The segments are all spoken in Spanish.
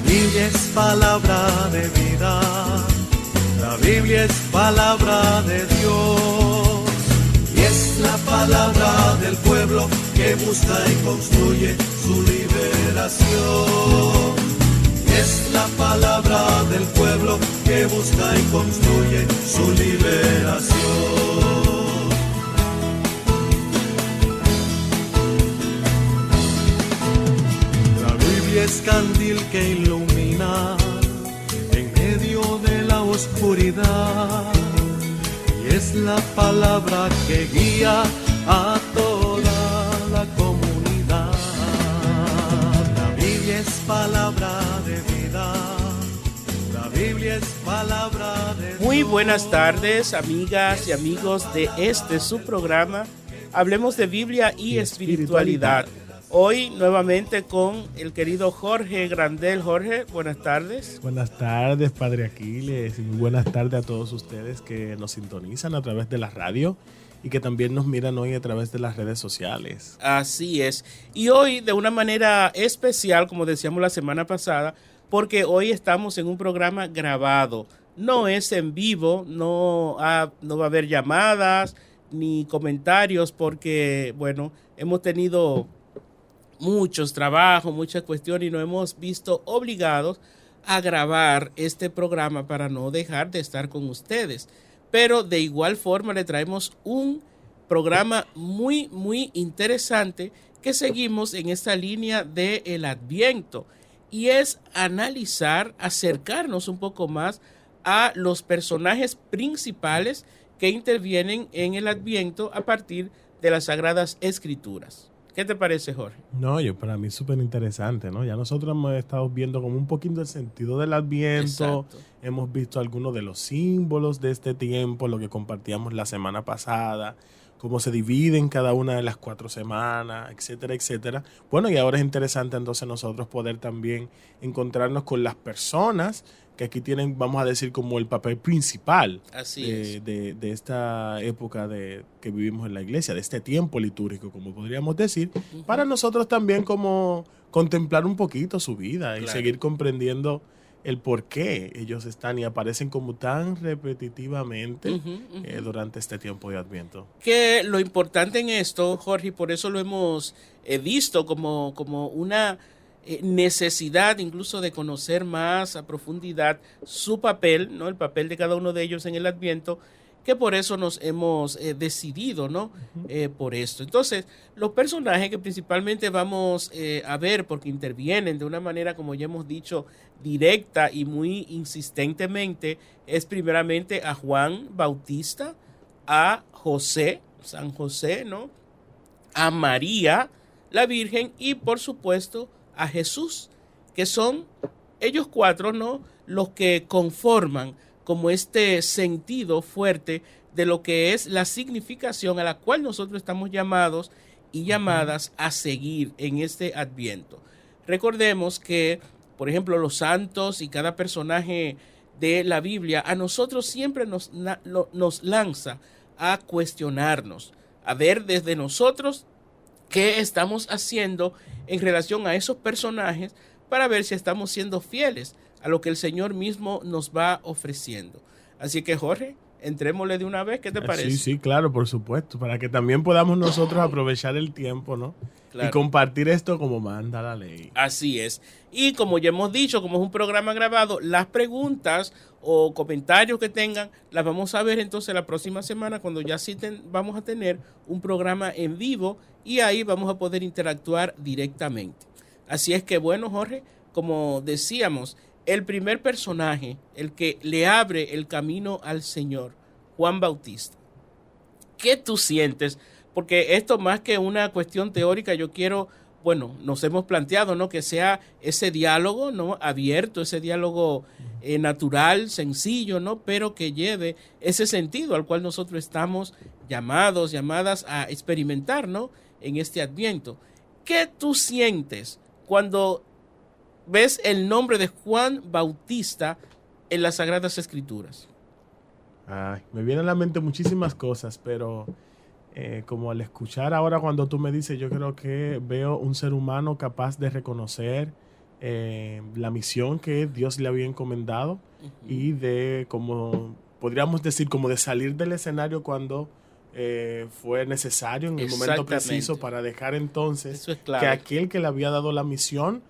Biblia es palabra de vida, la Biblia es palabra de Dios, y es la palabra del pueblo que busca y construye su liberación. Es la palabra del pueblo que busca y construye su liberación. La Biblia es candil que ilumina en medio de la oscuridad, y es la palabra que guía a toda la comunidad. La Biblia es palabra de vida, la Biblia es palabra de Dios. Muy buenas tardes, amigas y amigos de su programa Hablemos de Biblia y Espiritualidad. Hoy nuevamente con el querido Jorge Grandel. Jorge, buenas tardes. Buenas tardes, Padre Aquiles, y muy buenas tardes a todos ustedes que nos sintonizan a través de la radio y que también nos miran hoy a través de las redes sociales. Así es. Y hoy de una manera especial, como decíamos la semana pasada, porque hoy estamos en un programa grabado. No es en vivo, no va a haber llamadas ni comentarios porque, bueno, hemos tenido muchos trabajos, muchas cuestiones y nos hemos visto obligados a grabar este programa para no dejar de estar con ustedes. Pero de igual forma le traemos un programa muy, muy interesante que seguimos en esta línea del Adviento y es analizar, acercarnos un poco más a los personajes principales que intervienen en el Adviento a partir de las Sagradas Escrituras. ¿Qué te parece, Jorge? No, para mí es súper interesante, ¿no? Ya nosotros hemos estado viendo como un poquito el sentido del Adviento. Exacto. Hemos visto algunos de los símbolos de este tiempo, lo que compartíamos la semana pasada, cómo se dividen cada una de las 4 semanas, etcétera, etcétera. Bueno, y ahora es interesante entonces nosotros poder también encontrarnos con las personas que aquí tienen, vamos a decir, como el papel principal de esta época que vivimos en la iglesia, de este tiempo litúrgico, como podríamos decir, para nosotros también como contemplar un poquito su vida y seguir comprendiendo el por qué ellos están y aparecen como tan repetitivamente durante este tiempo de Adviento. Que lo importante en esto, Jorge, por eso lo hemos visto como una necesidad incluso de conocer más a profundidad su papel, ¿no? El papel de cada uno de ellos en el Adviento, que por eso nos hemos decidido, ¿no? Por esto. Entonces, los personajes que principalmente vamos a ver, porque intervienen de una manera, como ya hemos dicho, directa y muy insistentemente, es primeramente a Juan Bautista, a José, San José, ¿no? A María, la Virgen, y por supuesto a Jesús, que son ellos 4, ¿no? Los que conforman como este sentido fuerte de lo que es la significación a la cual nosotros estamos llamados y llamadas a seguir en este Adviento. Recordemos que, por ejemplo, los santos y cada personaje de la Biblia a nosotros siempre nos lanza a cuestionarnos, a ver desde nosotros qué estamos haciendo en relación a esos personajes para ver si estamos siendo fieles a lo que el Señor mismo nos va ofreciendo. Así que, Jorge, entrémosle de una vez, ¿qué te parece? Sí, claro, por supuesto, para que también podamos nosotros aprovechar el tiempo, ¿no? Claro. Y compartir esto como manda la ley. Así es. Y como ya hemos dicho, como es un programa grabado, las preguntas o comentarios que tengan, las vamos a ver entonces la próxima semana cuando ya sí vamos a tener un programa en vivo y ahí vamos a poder interactuar directamente. Así es que, bueno, Jorge, como decíamos, el primer personaje, el que le abre el camino al Señor, Juan Bautista. ¿Qué tú sientes? Porque esto más que una cuestión teórica, yo quiero, bueno, nos hemos planteado, ¿no? Que sea ese diálogo, ¿no? Abierto, ese diálogo natural, sencillo, ¿no? Pero que lleve ese sentido al cual nosotros estamos llamadas a experimentar, ¿no? En este Adviento. ¿Qué tú sientes cuando ves el nombre de Juan Bautista en las Sagradas Escrituras? Ay, me vienen a la mente muchísimas cosas, pero como al escuchar ahora cuando tú me dices, yo creo que veo un ser humano capaz de reconocer la misión que Dios le había encomendado y de, como podríamos decir, como de salir del escenario cuando fue necesario en el momento preciso para dejar entonces que aquel que le había dado la misión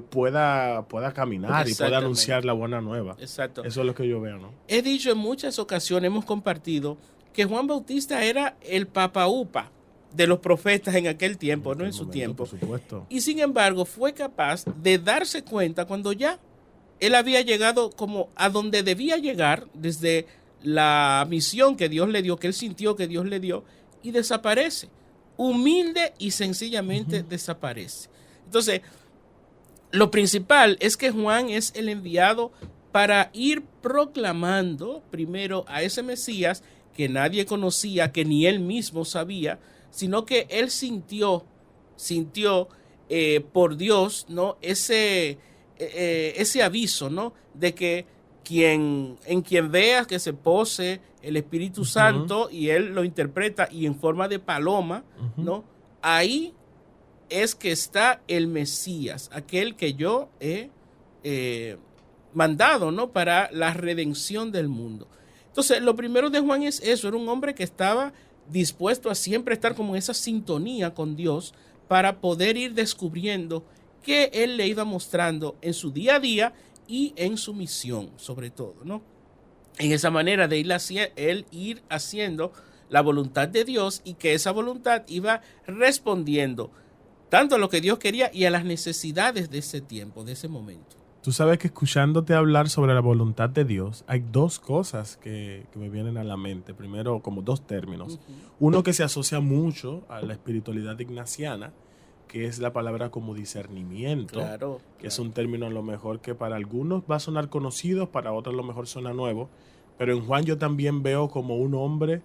pueda caminar y pueda anunciar la buena nueva. Exacto. Eso es lo que yo veo, ¿no? He dicho en muchas ocasiones, hemos compartido que Juan Bautista era el papa upa de los profetas en aquel tiempo, en su tiempo. Por supuesto. Y sin embargo fue capaz de darse cuenta cuando ya él había llegado como a donde debía llegar desde la misión que Dios le dio, que él sintió que Dios le dio, y desaparece. Humilde y sencillamente desaparece. Entonces, lo principal es que Juan es el enviado para ir proclamando primero a ese Mesías que nadie conocía, que ni él mismo sabía, sino que él sintió por Dios, ¿no? Ese aviso, ¿no? De que en quien veas que se pose el Espíritu Santo y él lo interpreta y en forma de paloma, ¿no? Ahí es que está el Mesías, aquel que yo he mandado, ¿no? Para la redención del mundo. Entonces, lo primero de Juan es eso, era un hombre que estaba dispuesto a siempre estar como en esa sintonía con Dios para poder ir descubriendo que él le iba mostrando en su día a día y en su misión, sobre todo, ¿no? En esa manera de él ir haciendo la voluntad de Dios y que esa voluntad iba respondiendo tanto a lo que Dios quería y a las necesidades de ese tiempo, de ese momento. Tú sabes que escuchándote hablar sobre la voluntad de Dios, hay dos cosas que me vienen a la mente. Primero, como dos términos. Uno que se asocia mucho a la espiritualidad ignaciana, que es la palabra como discernimiento, que es un término a lo mejor que para algunos va a sonar conocido, para otros a lo mejor suena nuevo, pero en Juan yo también veo como un hombre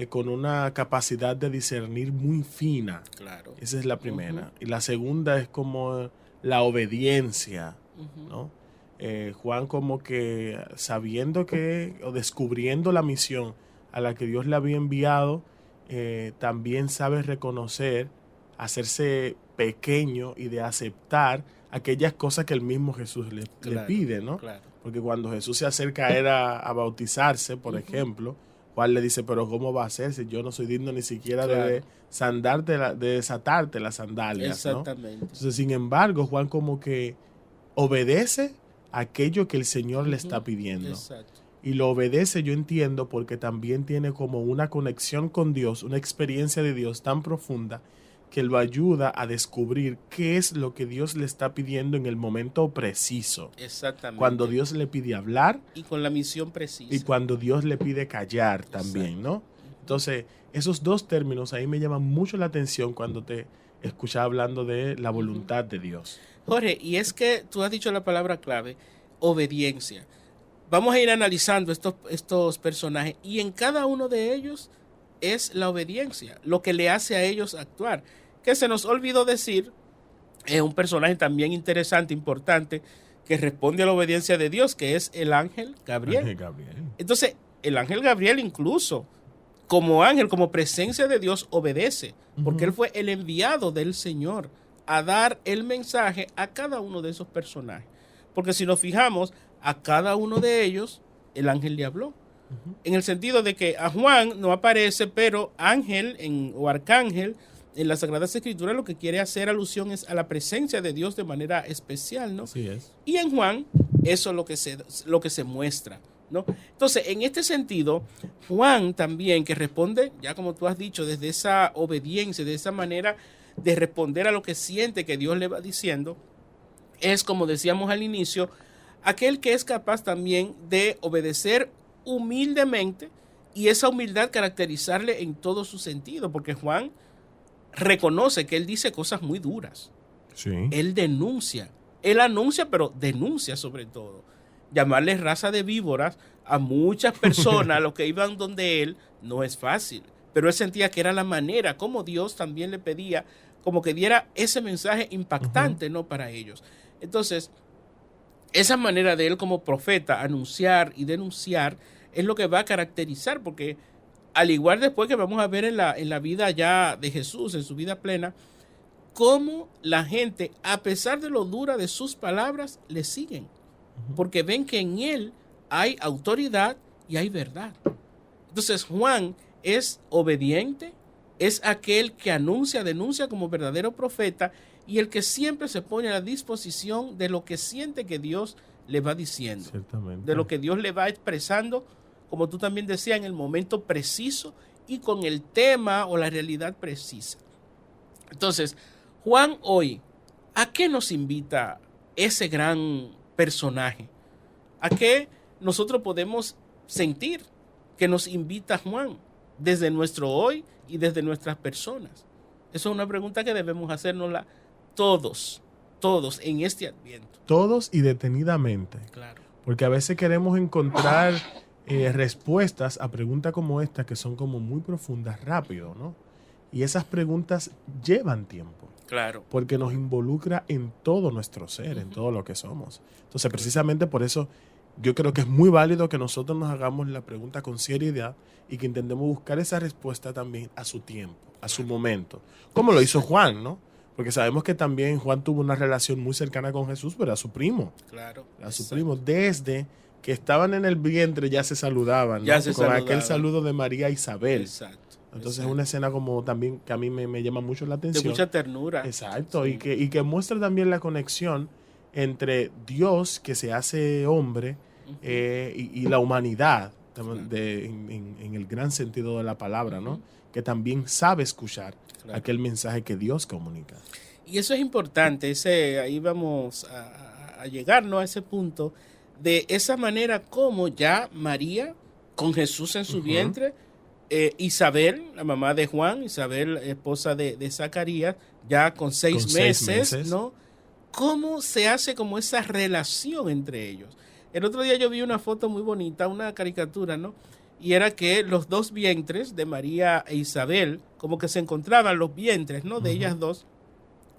con una capacidad de discernir muy fina. Esa es la primera. Y la segunda es como la obediencia, ¿no? Juan como que sabiendo que, o descubriendo la misión a la que Dios le había enviado, también sabe reconocer, hacerse pequeño y de aceptar aquellas cosas que el mismo Jesús le pide, ¿no? Porque cuando Jesús se acerca a él a bautizarse, por ejemplo, Juan le dice, pero ¿cómo va a ser si yo no soy digno ni siquiera de desatarte las sandalias? Exactamente. ¿no? Entonces, sin embargo, Juan como que obedece aquello que el Señor le está pidiendo. Exacto. Y lo obedece, yo entiendo, porque también tiene como una conexión con Dios, una experiencia de Dios tan profunda que lo ayuda a descubrir qué es lo que Dios le está pidiendo en el momento preciso. Exactamente. Cuando Dios le pide hablar. Y con la misión precisa. Y cuando Dios le pide callar también, ¿no? Entonces, esos dos términos ahí me llaman mucho la atención cuando te escuchaba hablando de la voluntad de Dios. Jorge, y es que tú has dicho la palabra clave, obediencia. Vamos a ir analizando estos personajes y en cada uno de ellos es la obediencia, lo que le hace a ellos actuar. Que se nos olvidó decir, es un personaje también interesante, importante, que responde a la obediencia de Dios, que es el ángel Gabriel. Entonces, el ángel Gabriel incluso, como ángel, como presencia de Dios, obedece, porque él fue el enviado del Señor a dar el mensaje a cada uno de esos personajes. Porque si nos fijamos, a cada uno de ellos, el ángel le habló. En el sentido de que a Juan no aparece, pero ángel o arcángel en las Sagradas Escrituras lo que quiere hacer alusión es a la presencia de Dios de manera especial, ¿no? Así es. Y en Juan eso es lo que se muestra, ¿no? Entonces, en este sentido, Juan también, que responde, ya como tú has dicho, desde esa obediencia, de esa manera de responder a lo que siente que Dios le va diciendo, es, como decíamos al inicio, aquel que es capaz también de obedecer humildemente y esa humildad caracterizarle en todo su sentido, porque Juan reconoce que él dice cosas muy duras. Sí. Él denuncia, él anuncia, pero denuncia sobre todo. Llamarle raza de víboras a muchas personas, a los que iban donde él, no es fácil, pero él sentía que era la manera como Dios también le pedía, como que diera ese mensaje impactante, ¿no? Para ellos. Entonces, esa manera de él como profeta, anunciar y denunciar, es lo que va a caracterizar, porque al igual después que vamos a ver en la vida ya de Jesús, en su vida plena, cómo la gente, a pesar de lo dura de sus palabras, le siguen. Porque ven que en él hay autoridad y hay verdad. Entonces Juan es obediente, es aquel que denuncia como verdadero profeta y el que siempre se pone a la disposición de lo que siente que Dios le va diciendo. Ciertamente. De lo que Dios le va expresando, como tú también decías, en el momento preciso y con el tema o la realidad precisa. Entonces, Juan hoy, ¿a qué nos invita ese gran personaje? ¿A qué nosotros podemos sentir que nos invita Juan desde nuestro hoy y desde nuestras personas? Eso es una pregunta que debemos hacérnosla todos en este Adviento. Todos y detenidamente. Claro. Porque a veces queremos encontrar respuestas a preguntas como esta que son como muy profundas rápido, ¿no? Y esas preguntas llevan tiempo. Claro. Porque nos involucra en todo nuestro ser, en todo lo que somos. Entonces, precisamente por eso yo creo que es muy válido que nosotros nos hagamos la pregunta con seriedad y que intentemos buscar esa respuesta también a su tiempo, a su momento. Como lo hizo Juan, ¿no? Porque sabemos que también Juan tuvo una relación muy cercana con Jesús, pero a su primo. Claro. A su primo. Desde que estaban en el vientre ya se saludaban, ¿no? Ya se con saludaban. aquel saludo de María e Isabel. Exacto. Entonces es una escena como también que a mí me llama mucho la atención. De mucha ternura. Exacto, Sí. y que muestra también la conexión entre Dios que se hace hombre y la humanidad en el gran sentido de la palabra, ¿no? Que también sabe escuchar aquel mensaje que Dios comunica. Y eso es importante, ahí vamos a llegar, ¿no? A ese punto de esa manera como ya María, con Jesús en su vientre, Isabel, la mamá de Juan, Isabel, esposa de Zacarías, ya con seis meses, ¿no? ¿Cómo se hace como esa relación entre ellos? El otro día yo vi una foto muy bonita, una caricatura, ¿no? Y era que los dos vientres de María e Isabel, como que se encontraban los vientres, ¿no? De ellas dos.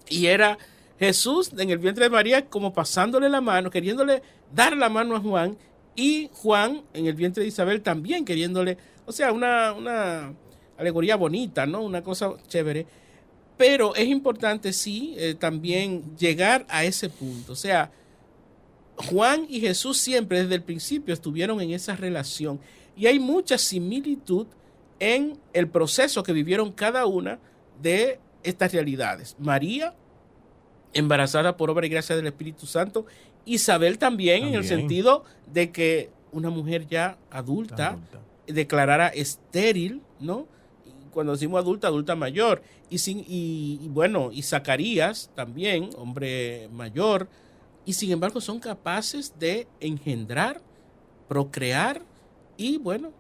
Y era Jesús en el vientre de María como pasándole la mano, queriéndole dar la mano a Juan, y Juan en el vientre de Isabel también queriéndole, o sea, una alegoría bonita, ¿no? Una cosa chévere. Pero es importante, sí, también llegar a ese punto. O sea, Juan y Jesús siempre desde el principio estuvieron en esa relación. Y hay mucha similitud en el proceso que vivieron cada una de estas realidades. María, embarazada por obra y gracia del Espíritu Santo. Isabel también, en el sentido de que una mujer ya adulta declarara estéril, ¿no? Cuando decimos adulta, adulta mayor. Y Zacarías también, hombre mayor. Y sin embargo son capaces de engendrar, procrear y bueno,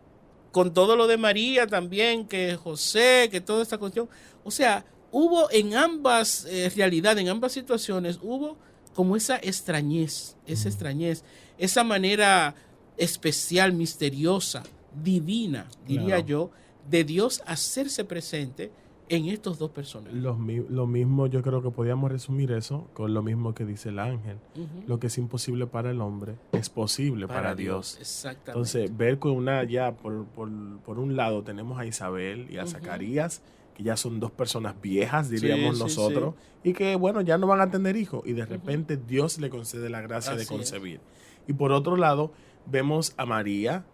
con todo lo de María también, que José, que toda esta cuestión. O sea, hubo en ambas realidades, en ambas situaciones, hubo como esa extrañez, esa manera especial, misteriosa, divina, diría yo, de Dios hacerse presente en estos dos personajes. Lo mismo, yo creo que podíamos resumir eso con lo mismo que dice el ángel. Lo que es imposible para el hombre es posible para Dios. Exactamente. Entonces, ver con por un lado tenemos a Isabel y a Zacarías, que ya son dos personas viejas, diríamos nosotros, y que, bueno, ya no van a tener hijos. Y de repente Dios le concede la gracia de concebir. Y por otro lado, vemos a María,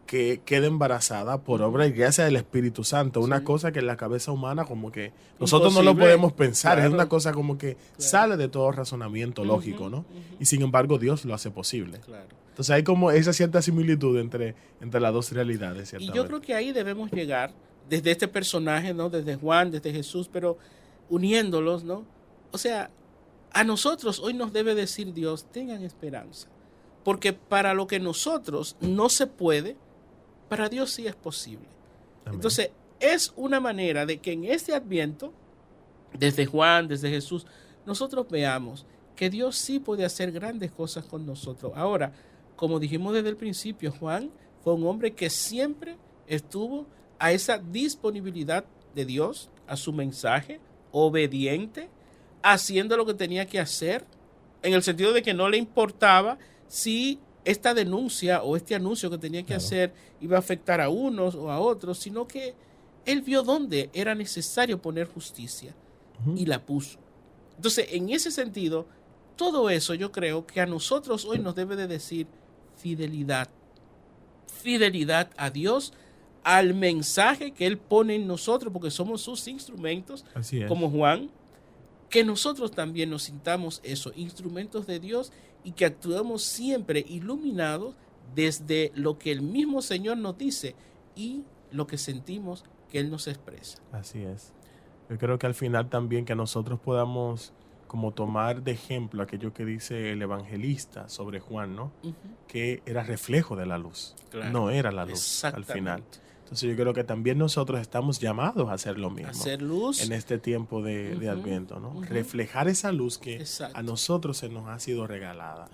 que queda embarazada por obra y gracia del Espíritu Santo. Una cosa que en la cabeza humana como que nosotros no lo podemos pensar. Es una cosa como que sale de todo razonamiento lógico, ¿no? Y sin embargo Dios lo hace posible. Entonces hay como esa cierta similitud entre las dos realidades. Y yo creo que ahí debemos llegar desde este personaje, ¿no? Desde Juan, desde Jesús, pero uniéndolos, ¿no? O sea, a nosotros hoy nos debe decir Dios, tengan esperanza. Porque para lo que nosotros no se puede, para Dios sí es posible. Amén. Entonces, es una manera de que en este Adviento, desde Juan, desde Jesús, nosotros veamos que Dios sí puede hacer grandes cosas con nosotros. Ahora, como dijimos desde el principio, Juan fue un hombre que siempre estuvo a esa disponibilidad de Dios, a su mensaje, obediente, haciendo lo que tenía que hacer, en el sentido de que no le importaba si esta denuncia o este anuncio que tenía que hacer iba a afectar a unos o a otros, sino que él vio dónde era necesario poner justicia y la puso. Entonces, en ese sentido, todo eso yo creo que a nosotros hoy nos debe de decir fidelidad. Fidelidad a Dios, al mensaje que Él pone en nosotros, porque somos sus instrumentos, como Juan, que nosotros también nos sintamos eso, instrumentos de Dios, y que actuemos siempre iluminados desde lo que el mismo Señor nos dice y lo que sentimos que Él nos expresa. Así es. Yo creo que al final también que nosotros podamos como tomar de ejemplo aquello que dice el evangelista sobre Juan, ¿no? Que era reflejo de la luz, no era la luz al final. Entonces yo creo que también nosotros estamos llamados a hacer lo mismo. Hacer luz. En este tiempo de Adviento, ¿no? Reflejar esa luz que a nosotros se nos ha sido regalada.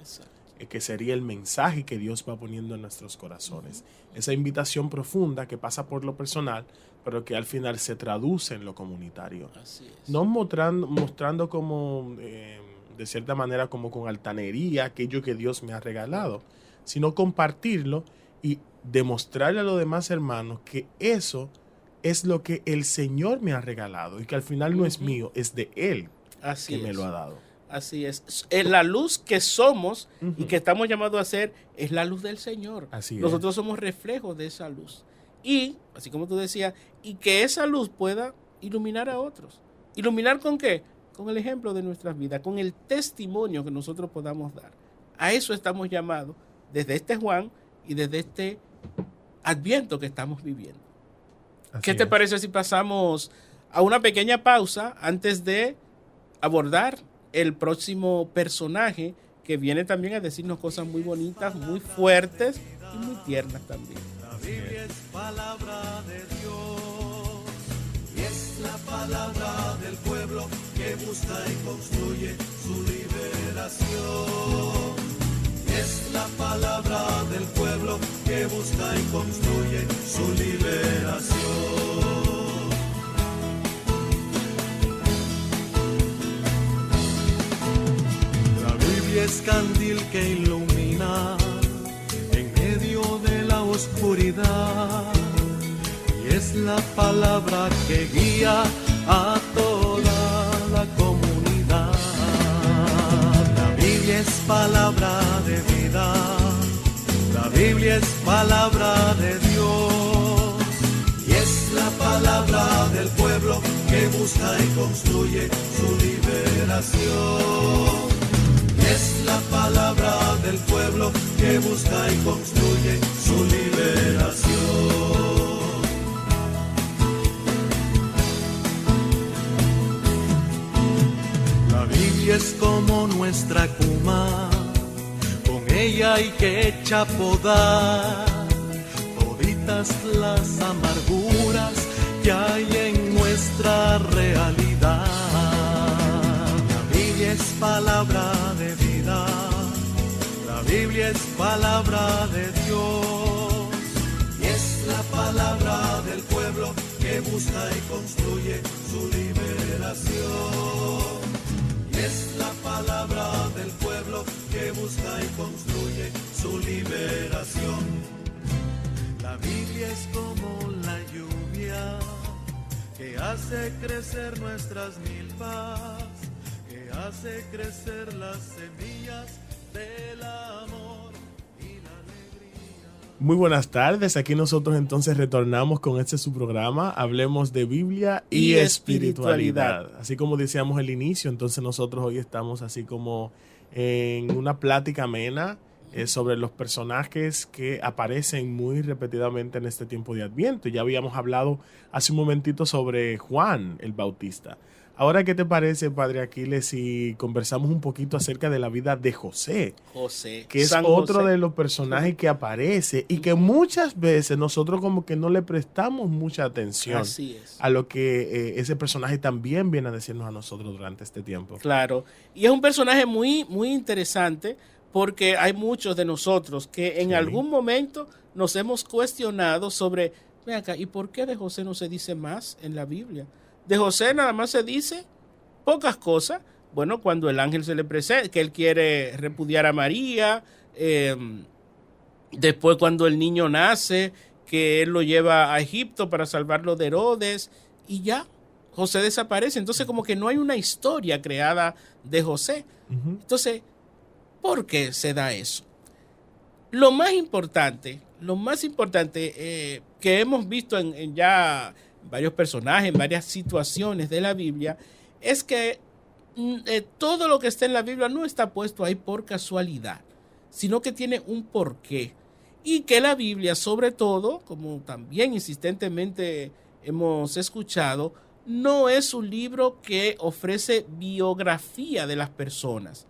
Que sería el mensaje que Dios va poniendo en nuestros corazones. Esa invitación profunda que pasa por lo personal, pero que al final se traduce en lo comunitario. Así es. No mostrando como, de cierta manera, como con altanería aquello que Dios me ha regalado, sino compartirlo y demostrarle a los demás hermanos que eso es lo que el Señor me ha regalado y que al final no es mío, es de Él que me lo ha dado. Así es. La luz que somos y que estamos llamados a ser es la luz del Señor. Nosotros somos reflejos de esa luz. Y, así como tú decías, y que esa luz pueda iluminar a otros. ¿Iluminar con qué? Con el ejemplo de nuestras vidas, con el testimonio que nosotros podamos dar. A eso estamos llamados desde este Juan y desde este Adviento que estamos viviendo. ¿Qué te parece si pasamos a una pequeña pausa antes de abordar el próximo personaje que viene también a decirnos cosas muy bonitas, muy fuertes y muy tiernas también? La Biblia es palabra de Dios y es la palabra del pueblo que busca y construye su liberación. Es la palabra del pueblo que busca y construye su liberación. Es candil que ilumina en medio de la oscuridad y es la palabra que guía a toda la comunidad. La Biblia es palabra de vida, la Biblia es palabra de Dios y es la palabra del pueblo que busca y construye su liberación. Es la palabra del pueblo que busca y construye su liberación. La Biblia es como nuestra cuma, con ella hay que echapodar toditas las amarguras que hay en nuestra realidad. La Biblia es palabra de vida, la Biblia es palabra de Dios y es la palabra del pueblo que busca y construye su liberación. Y es la palabra del pueblo que busca y construye su liberación. La Biblia es como la lluvia que hace crecer nuestras milpas, hace crecer las semillas del amor y la alegría. Muy buenas tardes, aquí nosotros entonces retornamos con este su programa, hablemos de Biblia y espiritualidad. Así como decíamos al inicio, entonces nosotros hoy estamos así como en una plática amena sobre los personajes que aparecen muy repetidamente en este tiempo de Adviento. Ya habíamos hablado hace un momentito sobre Juan el Bautista. Ahora, ¿qué te parece, Padre Aquiles, si conversamos un poquito acerca de la vida de José? José. Que es otro de los personajes que aparece y que muchas veces nosotros como que no le prestamos mucha atención a lo que ese personaje también viene a decirnos a nosotros durante este tiempo. Claro. Y es un personaje muy, muy interesante porque hay muchos de nosotros que en algún momento nos hemos cuestionado sobre, ven acá, ¿y por qué de José no se dice más en la Biblia? De José nada más se dice pocas cosas. Bueno, cuando el ángel se le presenta, que él quiere repudiar a María. Después cuando el niño nace, que él lo lleva a Egipto para salvarlo de Herodes. Y ya. José desaparece. Entonces como que no hay una historia creada de José. Entonces, ¿por qué se da eso? Lo más importante que hemos visto en ya varios personajes, en varias situaciones de la Biblia, es que todo lo que está en la Biblia no está puesto ahí por casualidad, sino que tiene un porqué. Y que la Biblia, sobre todo, como también insistentemente hemos escuchado, no es un libro que ofrece biografía de las personas,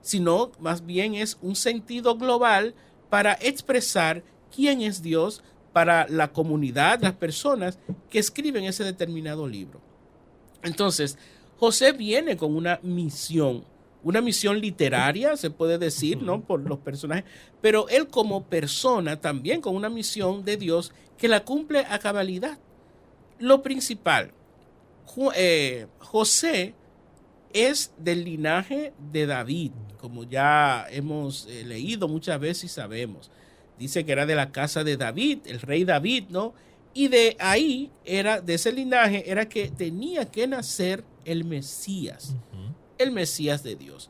sino más bien es un sentido global para expresar quién es Dios para la comunidad, las personas que escriben ese determinado libro. Entonces, José viene con una misión literaria, se puede decir, ¿no? Por los personajes, pero él como persona también con una misión de Dios que la cumple a cabalidad. Lo principal, José es del linaje de David, como ya hemos leído muchas veces y sabemos. Dice que era de la casa de David, el rey David, ¿no? Y de ahí, de ese linaje, era que tenía que nacer el Mesías, el Mesías de Dios.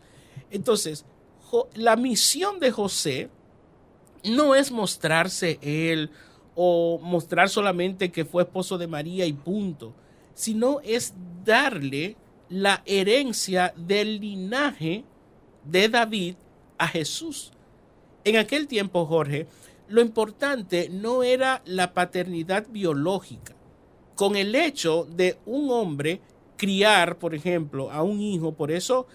Entonces, la misión de José no es mostrarse él o mostrar solamente que fue esposo de María y punto, sino es darle la herencia del linaje de David a Jesús. En aquel tiempo, Jorge, lo importante no era la paternidad biológica. Con el hecho de un hombre criar, por ejemplo, a un hijo, por eso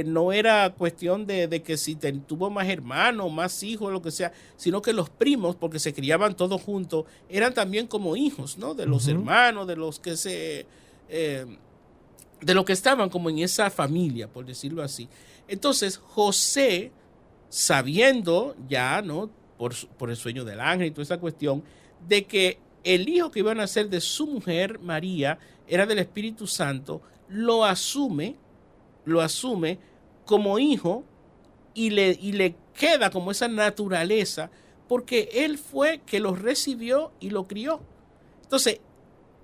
no era cuestión de que si tuvo más hermanos, más hijos, lo que sea, sino que los primos, porque se criaban todos juntos, eran también como hijos, ¿no? De los hermanos, de los que de los que estaban como en esa familia, por decirlo así. Entonces, José, sabiendo ya, ¿no? Por el sueño del ángel y toda esa cuestión, de que el hijo que iba a nacer de su mujer, María, era del Espíritu Santo, lo asume como hijo y le queda como esa naturaleza, porque él fue que lo recibió y lo crió. Entonces,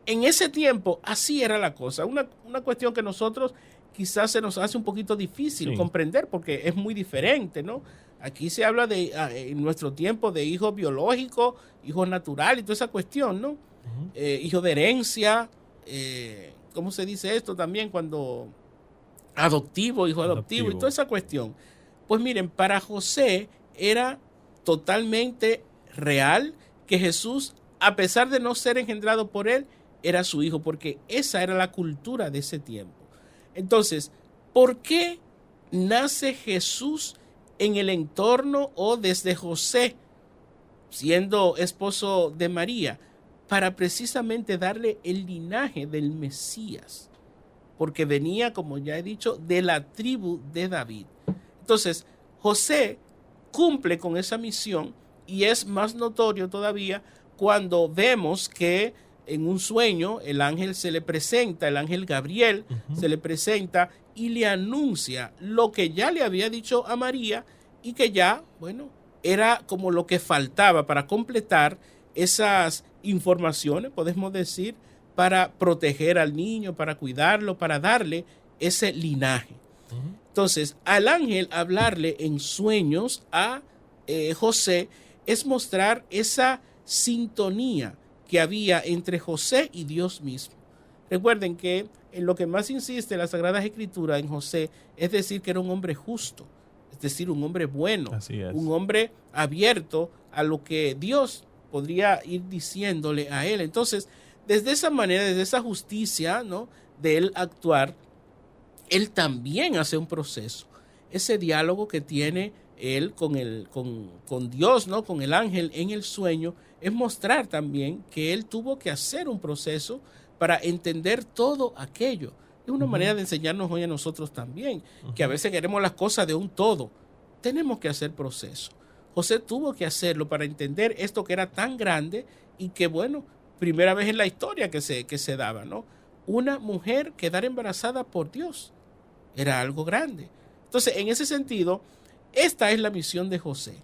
en ese tiempo, así era la cosa. Una cuestión que nosotros quizás se nos hace un poquito difícil comprender, porque es muy diferente, ¿no? Aquí se habla en nuestro tiempo de hijos biológicos, hijos naturales y toda esa cuestión, ¿no? Hijo de herencia, ¿cómo se dice esto también? Cuando hijo adoptivo y toda esa cuestión. Pues miren, para José era totalmente real que Jesús, a pesar de no ser engendrado por él, era su hijo, porque esa era la cultura de ese tiempo. Entonces, ¿por qué nace Jesús en el entorno o desde José, siendo esposo de María? Para precisamente darle el linaje del Mesías, porque venía, como ya he dicho, de la tribu de David. Entonces, José cumple con esa misión y es más notorio todavía cuando vemos que en un sueño el ángel se le presenta, el ángel Gabriel se le presenta y le anuncia lo que ya le había dicho a María y que ya, bueno, era como lo que faltaba para completar esas informaciones, podemos decir, para proteger al niño, para cuidarlo, para darle ese linaje. Entonces, al ángel hablarle en sueños a José es mostrar esa sintonía que había entre José y Dios mismo. Recuerden que en lo que más insiste la Sagrada Escritura en José es decir que era un hombre justo, es decir, un hombre bueno, un hombre abierto a lo que Dios podría ir diciéndole a él. Entonces, desde esa manera, desde esa justicia, ¿no?, de él actuar, él también hace un proceso. Ese diálogo que tiene él con Dios, ¿no?, con el ángel en el sueño, es mostrar también que él tuvo que hacer un proceso para entender todo aquello. Es una manera de enseñarnos hoy a nosotros también, que a veces queremos las cosas de un todo. Tenemos que hacer proceso. José tuvo que hacerlo para entender esto que era tan grande y que, bueno, primera vez en la historia que se daba, ¿no? Una mujer quedar embarazada por Dios era algo grande. Entonces, en ese sentido, esta es la misión de José: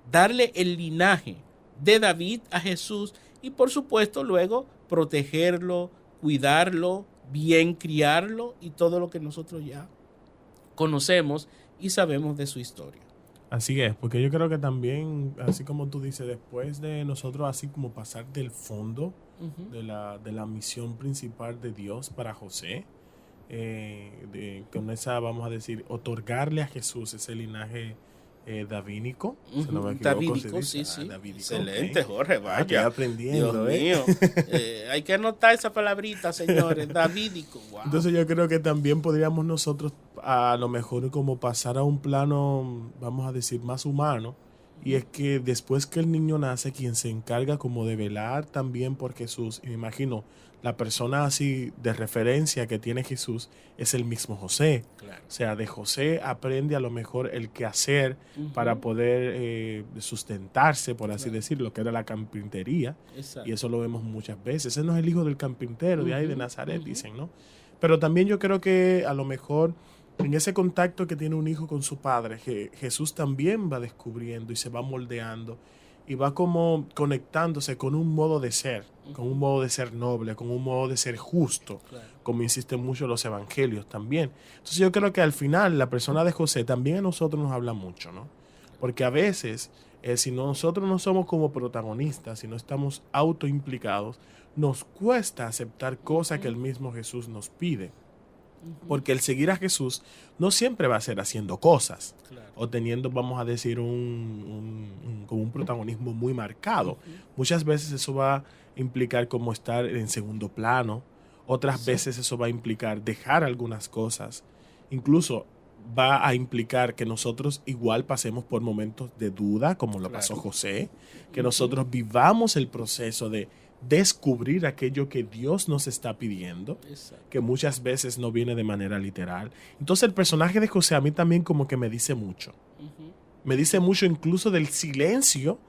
darle el linaje de David a Jesús y, por supuesto, luego protegerlo, cuidarlo, bien criarlo y todo lo que nosotros ya conocemos y sabemos de su historia. Así es, porque yo creo que también, así como tú dices, después de nosotros así como pasar del fondo de la misión principal de Dios para José, con esa, vamos a decir, otorgarle a Jesús ese linaje davídico. Si no me equivoco, Davídico, se dice. sí. Davídico, Excelente, ok. Jorge, vaya. Estoy aprendiendo. Dios mío. Hay que anotar esa palabrita, señores. Davídico, wow. Entonces yo creo que también podríamos nosotros a lo mejor como pasar a un plano, vamos a decir, más humano. Y es que después que el niño nace, quien se encarga como de velar también por Jesús, y me imagino, la persona así de referencia que tiene Jesús es el mismo José. Claro. O sea, de José aprende a lo mejor el quehacer para poder sustentarse, por así decirlo, que era la carpintería. Exacto. Y eso lo vemos muchas veces. Ese no es el hijo del carpintero de ahí de Nazaret, dicen, ¿no? Pero también yo creo que a lo mejor en ese contacto que tiene un hijo con su padre, Jesús también va descubriendo y se va moldeando y va como conectándose con un modo de ser, con un modo de ser noble, con un modo de ser justo, como insisten mucho los evangelios también. Entonces yo creo que al final la persona de José también a nosotros nos habla mucho, ¿no? Porque a veces, si nosotros no somos como protagonistas, si no estamos autoimplicados, nos cuesta aceptar cosas que el mismo Jesús nos pide. Porque el seguir a Jesús no siempre va a ser haciendo cosas o teniendo, vamos a decir, como un protagonismo muy marcado. Muchas veces eso va a implicar como estar en segundo plano. Otras veces eso va a implicar dejar algunas cosas. Incluso va a implicar que nosotros igual pasemos por momentos de duda, como lo pasó José, que nosotros vivamos el proceso de descubrir aquello que Dios nos está pidiendo, que muchas veces no viene de manera literal. Entonces el personaje de José a mí también como que me dice mucho. Me dice mucho incluso del silencio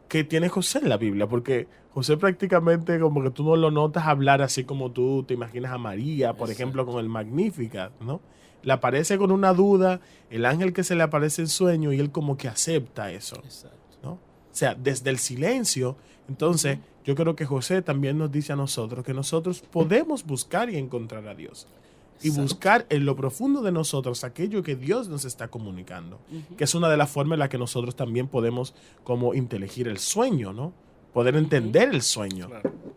que tiene José en la Biblia, porque José prácticamente como que tú no lo notas hablar así como tú te imaginas a María, por ejemplo, con el Magnificat, ¿no? Le aparece con una duda, el ángel que se le aparece en sueño y él como que acepta eso, ¿no? O sea, desde el silencio. Entonces, yo creo que José también nos dice a nosotros que nosotros podemos buscar y encontrar a Dios. Y buscar en lo profundo de nosotros aquello que Dios nos está comunicando. Que es una de las formas en las que nosotros también podemos como inteligir el sueño, ¿no? Poder entender el sueño,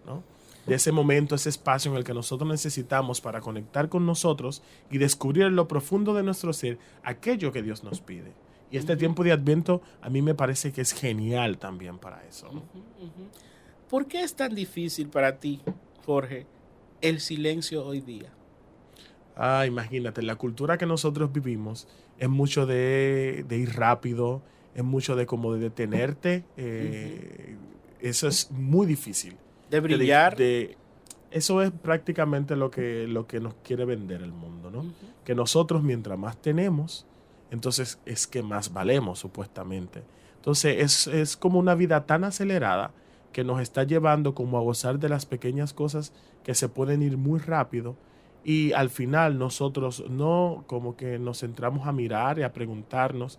¿no? De ese momento, ese espacio en el que nosotros necesitamos para conectar con nosotros y descubrir en lo profundo de nuestro ser aquello que Dios nos pide. Y este tiempo de Adviento a mí me parece que es genial también para eso, ¿no? ¿Por qué es tan difícil para ti, Jorge, el silencio hoy día? Imagínate, la cultura que nosotros vivimos es mucho de ir rápido, es mucho de como de detenerte. Eso es muy difícil. De brillar. Eso es prácticamente lo que nos quiere vender el mundo, ¿no? Que nosotros mientras más tenemos, entonces es que más valemos supuestamente. Entonces es como una vida tan acelerada que nos está llevando como a gozar de las pequeñas cosas que se pueden ir muy rápido y al final nosotros no como que nos centramos a mirar y a preguntarnos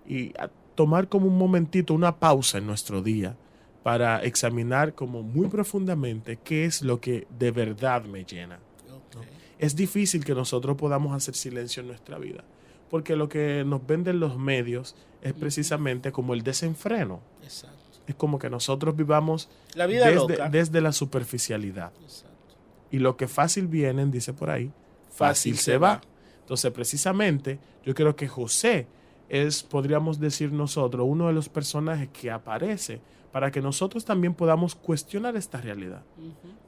y a tomar como un momentito, una pausa en nuestro día para examinar como muy profundamente qué es lo que de verdad me llena, ¿no? Es difícil que nosotros podamos hacer silencio en nuestra vida porque lo que nos venden los medios es precisamente como el desenfreno. Exacto. Es como que nosotros vivamos la vida desde la superficialidad. Exacto. Y lo que fácil viene, dice por ahí, fácil se va. Entonces, precisamente, yo creo que José es, podríamos decir nosotros, uno de los personajes que aparece para que nosotros también podamos cuestionar esta realidad.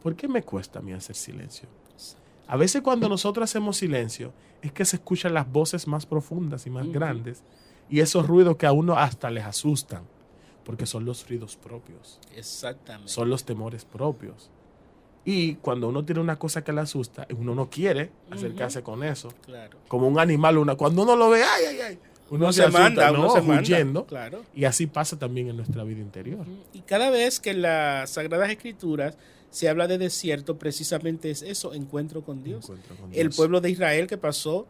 ¿Por qué me cuesta a mí hacer silencio? A veces cuando nosotros hacemos silencio, es que se escuchan las voces más profundas y más grandes, y esos ruidos que a uno hasta les asustan. Porque son los ruidos propios. Exactamente. Son los temores propios. Y cuando uno tiene una cosa que le asusta, uno no quiere acercarse con eso. Claro. Como un animal, cuando uno lo ve, ¡ay! Uno se asusta, ¿no? Huyendo. Claro. Y así pasa también en nuestra vida interior. Y cada vez que en las Sagradas Escrituras se habla de desierto, precisamente es eso, encuentro con Dios. El pueblo de Israel que pasó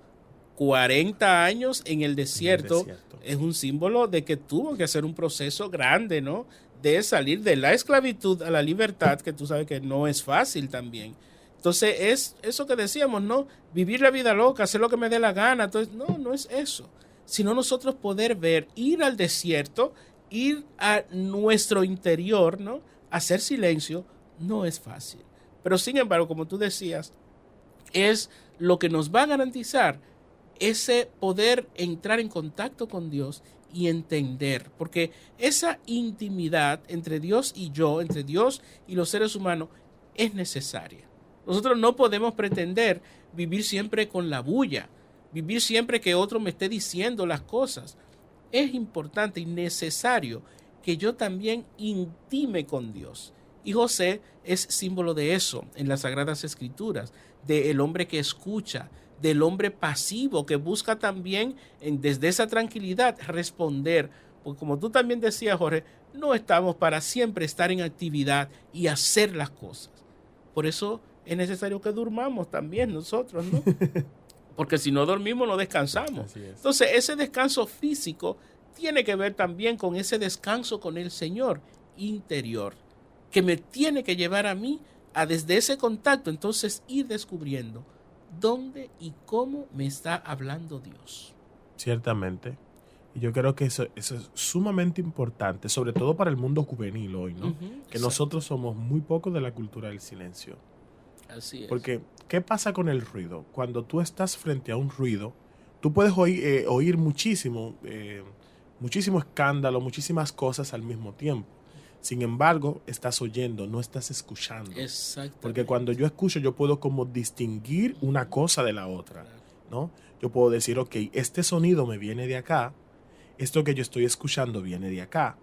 40 años en el desierto es un símbolo de que tuvo que hacer un proceso grande, ¿no? De salir de la esclavitud a la libertad, que tú sabes que no es fácil también. Entonces es eso que decíamos, ¿no? Vivir la vida loca, hacer lo que me dé la gana. Entonces, no es eso. Sino nosotros poder ver, ir al desierto, ir a nuestro interior, ¿no? Hacer silencio no es fácil. Pero sin embargo, como tú decías, es lo que nos va a garantizar ese poder entrar en contacto con Dios y entender, porque esa intimidad entre Dios y yo, entre Dios y los seres humanos, es necesaria. Nosotros no podemos pretender vivir siempre con la bulla, vivir siempre que otro me esté diciendo las cosas. Es importante y necesario que yo también intime con Dios. Y José es símbolo de eso en las Sagradas Escrituras, del hombre que escucha, del hombre pasivo que busca también desde esa tranquilidad responder. Porque como tú también decías, Jorge, no estamos para siempre estar en actividad y hacer las cosas. Por eso es necesario que durmamos también nosotros, ¿no? Porque si no dormimos no descansamos. Entonces ese descanso físico tiene que ver también con ese descanso con el Señor interior, que me tiene que llevar a mí a desde ese contacto entonces ir descubriendo dónde y cómo me está hablando Dios. Ciertamente. Y yo creo que eso es sumamente importante, sobre todo para el mundo juvenil hoy, ¿no? Que nosotros somos muy poco de la cultura del silencio. Así es. Porque, ¿qué pasa con el ruido? Cuando tú estás frente a un ruido, tú puedes oír muchísimo escándalo, muchísimas cosas al mismo tiempo. Sin embargo, estás oyendo, no estás escuchando. Exacto. Porque cuando yo escucho, yo puedo como distinguir una cosa de la otra, ¿no? Yo puedo decir, ok, este sonido me viene de acá, esto que yo estoy escuchando viene de acá,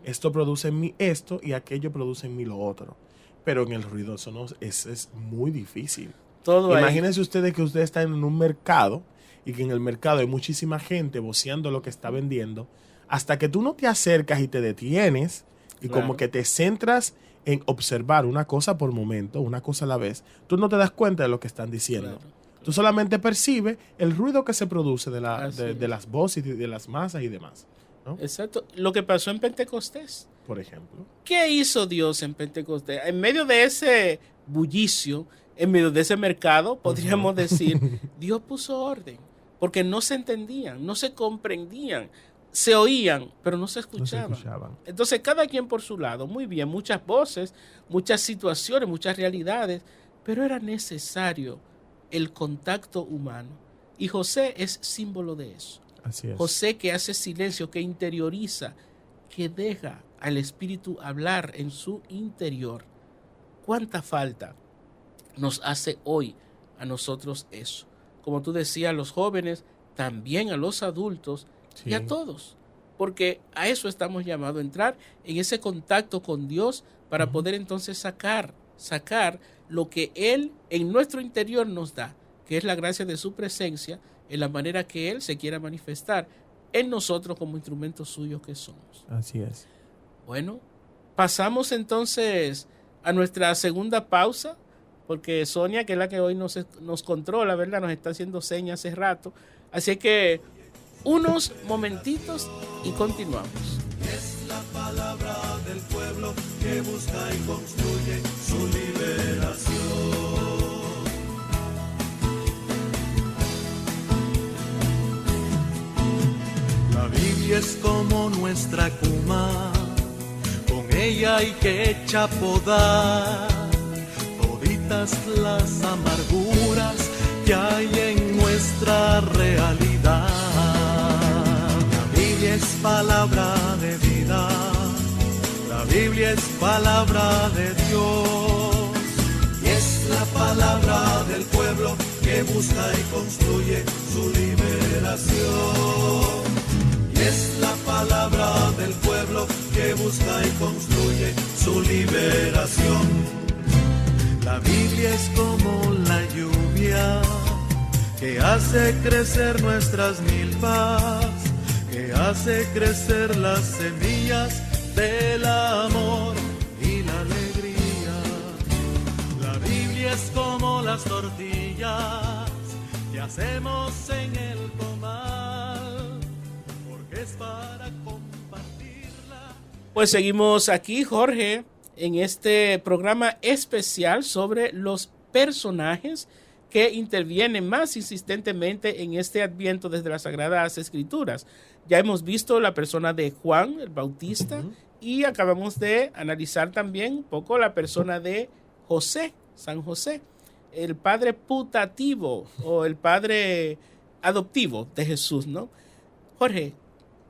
esto produce en mí esto y aquello produce en mí lo otro. Pero en el ruido eso es muy difícil. Imagínense ustedes que ustedes están en un mercado y que en el mercado hay muchísima gente voceando lo que está vendiendo, hasta que tú no te acercas y te detienes y como que te centras en observar una cosa por momento, una cosa a la vez, tú no te das cuenta de lo que están diciendo. Tú solamente percibes el ruido que se produce de las voces y de las masas y demás, ¿no? Exacto. Lo que pasó en Pentecostés. Por ejemplo. ¿Qué hizo Dios en Pentecostés? En medio de ese bullicio, en medio de ese mercado, podríamos decir, Dios puso orden, porque no se entendían, no se comprendían. Se oían, pero no se escuchaban. Entonces, cada quien por su lado, muy bien, muchas voces, muchas situaciones, muchas realidades, pero era necesario el contacto humano. Y José es símbolo de eso. Así es. José que hace silencio, que interioriza, que deja al Espíritu hablar en su interior. ¿Cuánta falta nos hace hoy a nosotros eso? Como tú decías, a los jóvenes, también a los adultos, y a todos, porque a eso estamos llamados, a entrar en ese contacto con Dios para poder entonces sacar lo que Él en nuestro interior nos da, que es la gracia de su presencia en la manera que Él se quiera manifestar en nosotros como instrumentos suyos que somos. Así es. Bueno, pasamos entonces a nuestra segunda pausa, porque Sonia, que es la que hoy nos controla, ¿verdad? Nos está haciendo señas hace rato, así que unos momentitos y continuamos. Es la palabra del pueblo que busca y construye su liberación. La Biblia es como nuestra cuma, con ella hay que echapodar toditas las amarguras que hay en nuestra realidad. Es palabra de vida, la Biblia es palabra de Dios, y es la palabra del pueblo que busca y construye su liberación, y es la palabra del pueblo que busca y construye su liberación. La Biblia es como la lluvia que hace crecer nuestras milpas, que hace crecer las semillas del amor y la alegría. La Biblia es como las tortillas que hacemos en el comal, porque es para compartirla. Pues seguimos aquí, Jorge, en este programa especial sobre los personajes que intervienen más insistentemente en este Adviento desde las Sagradas Escrituras. Ya hemos visto la persona de Juan el Bautista y acabamos de analizar también un poco la persona de José, San José, el padre putativo o el padre adoptivo de Jesús, ¿no? Jorge,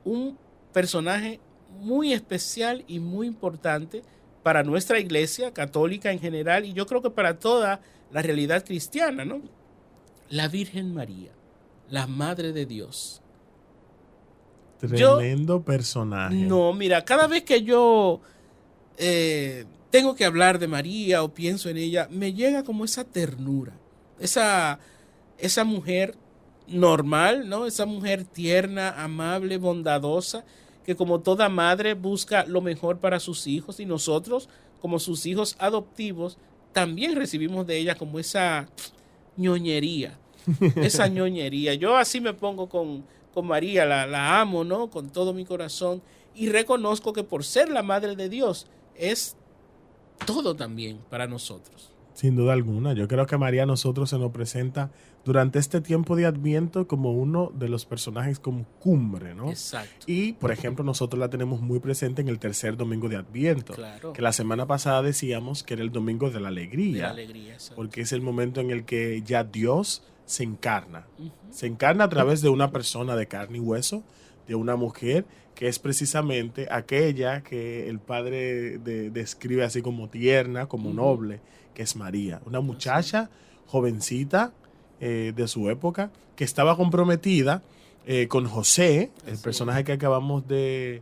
un personaje muy especial y muy importante para nuestra iglesia católica en general y yo creo que para toda la realidad cristiana, ¿no? La Virgen María, la Madre de Dios. Tremendo personaje. No, mira, cada vez que yo tengo que hablar de María o pienso en ella, me llega como esa ternura, esa mujer normal, ¿no? Esa mujer tierna, amable, bondadosa, que como toda madre busca lo mejor para sus hijos y nosotros, como sus hijos adoptivos, también recibimos de ella como esa ñoñería, esa ñoñería. Yo así me pongo con María, la amo, ¿no? Con todo mi corazón y reconozco que por ser la Madre de Dios es todo también para nosotros. Sin duda alguna, yo creo que María a nosotros se nos presenta durante este tiempo de Adviento como uno de los personajes como cumbre, ¿no? Exacto. Y, por ejemplo, nosotros la tenemos muy presente en el tercer domingo de Adviento, claro, que la semana pasada decíamos que era el domingo de la alegría, de la alegría, porque es el momento en el que ya Dios se encarna. Se encarna a través de una persona de carne y hueso, de una mujer que es precisamente aquella que el Padre describe así como tierna, como noble, que es María, una muchacha jovencita de su época que estaba comprometida con José, el personaje que acabamos de